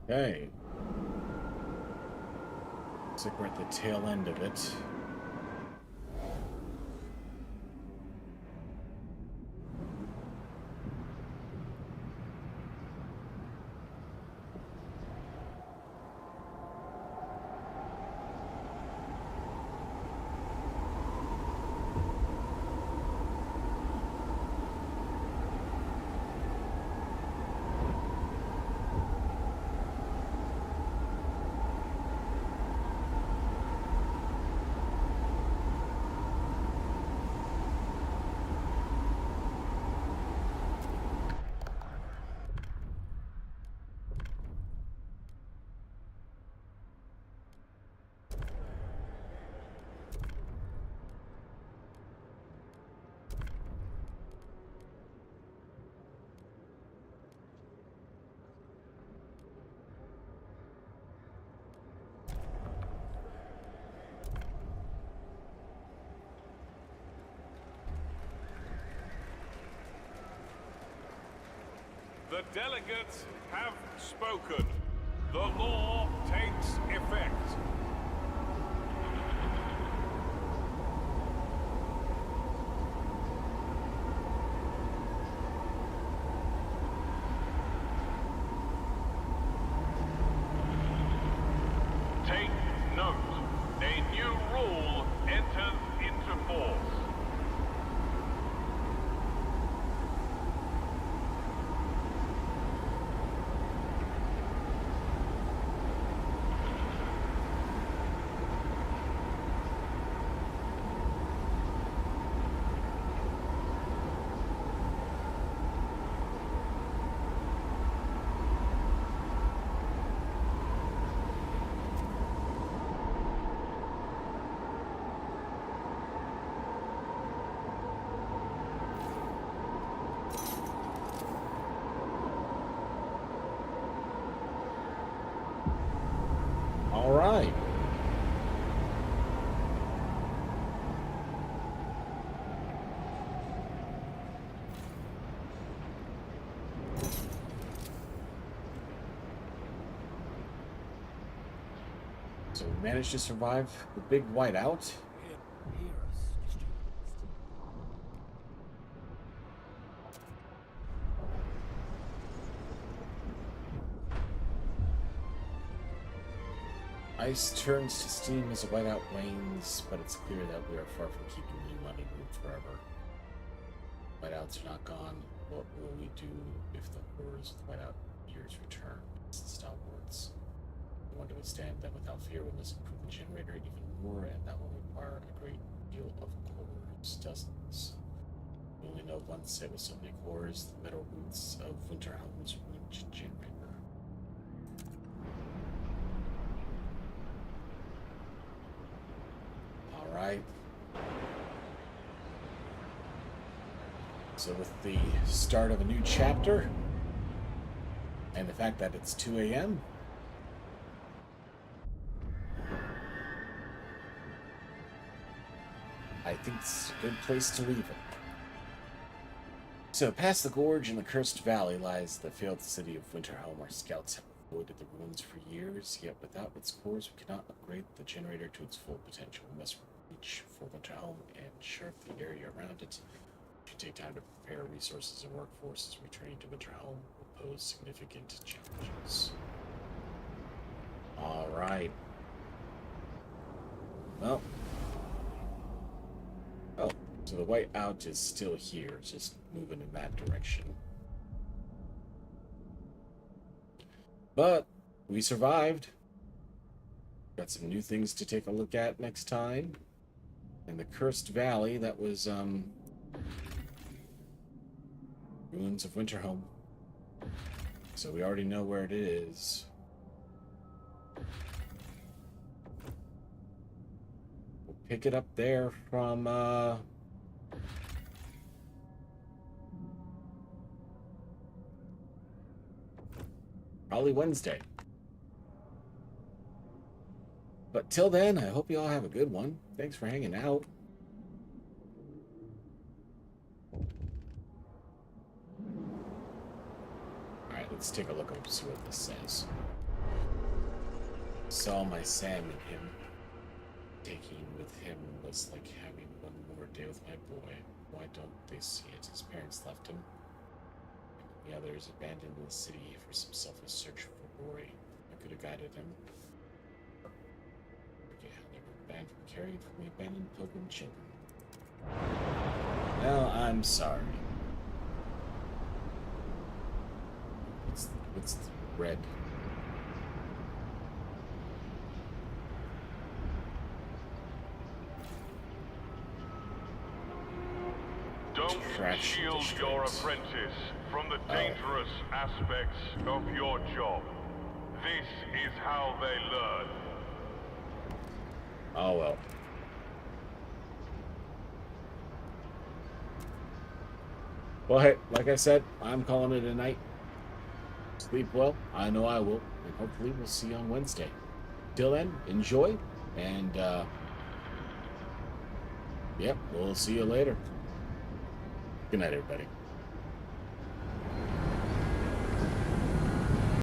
Okay. Looks like we're at the tail end of it. The delegates have spoken. The law takes effect. Take note. A new rule enters into force. All right. So we managed to survive the big whiteout. Ice turns to steam as the whiteout wanes, but it's clear that we are far from keeping the London room forever. Whiteouts are not gone. What will we do if the horrors of the whiteout years return? Stalwarts. We want to withstand them without fear. We must improve the generator even more, and that will require a great deal of cores. Dozens. We only know one set with so many cores, the metal roots of Winterhelm's ruined generator. Alright. So with the start of a new chapter, and the fact that it's 2 a.m., I think it's a good place to leave it. So past the gorge in the Cursed Valley lies the failed city of Winterhelm, where scouts have avoided the ruins for years, yet without its cores we cannot upgrade the generator to its full potential. We must reach for Winterhelm and sheriff the area around it. It should take time to prepare resources and workforces. Returning to Winterhelm will pose significant challenges. Alright. Well. Oh, so the whiteout is still here, just moving in that direction. But we survived. Got some new things to take a look at next time. In the Cursed Valley, that was ruins of Winterhelm. So we already know where it is. We'll pick it up there from probably Wednesday. But till then, I hope you all have a good one. Thanks for hanging out. Alright, let's take a look and see what this says. Saw my Sam and him. Taking with him was like having one more day with my boy. Why don't they see it? His parents left him. The others abandoned the city for some selfish search for Rory. I could have guided him. Forget how they were banned from caring for the abandoned pilgrim children. Well, I'm sorry. What's the red? Don't shield your apprentice from the dangerous aspects of your job. This is how they learn. Oh well. Well, hey, like I said, I'm calling it a night. Sleep well. I know I will. And hopefully we'll see you on Wednesday. Till then, enjoy. And, yep, we'll see you later. Good night, everybody.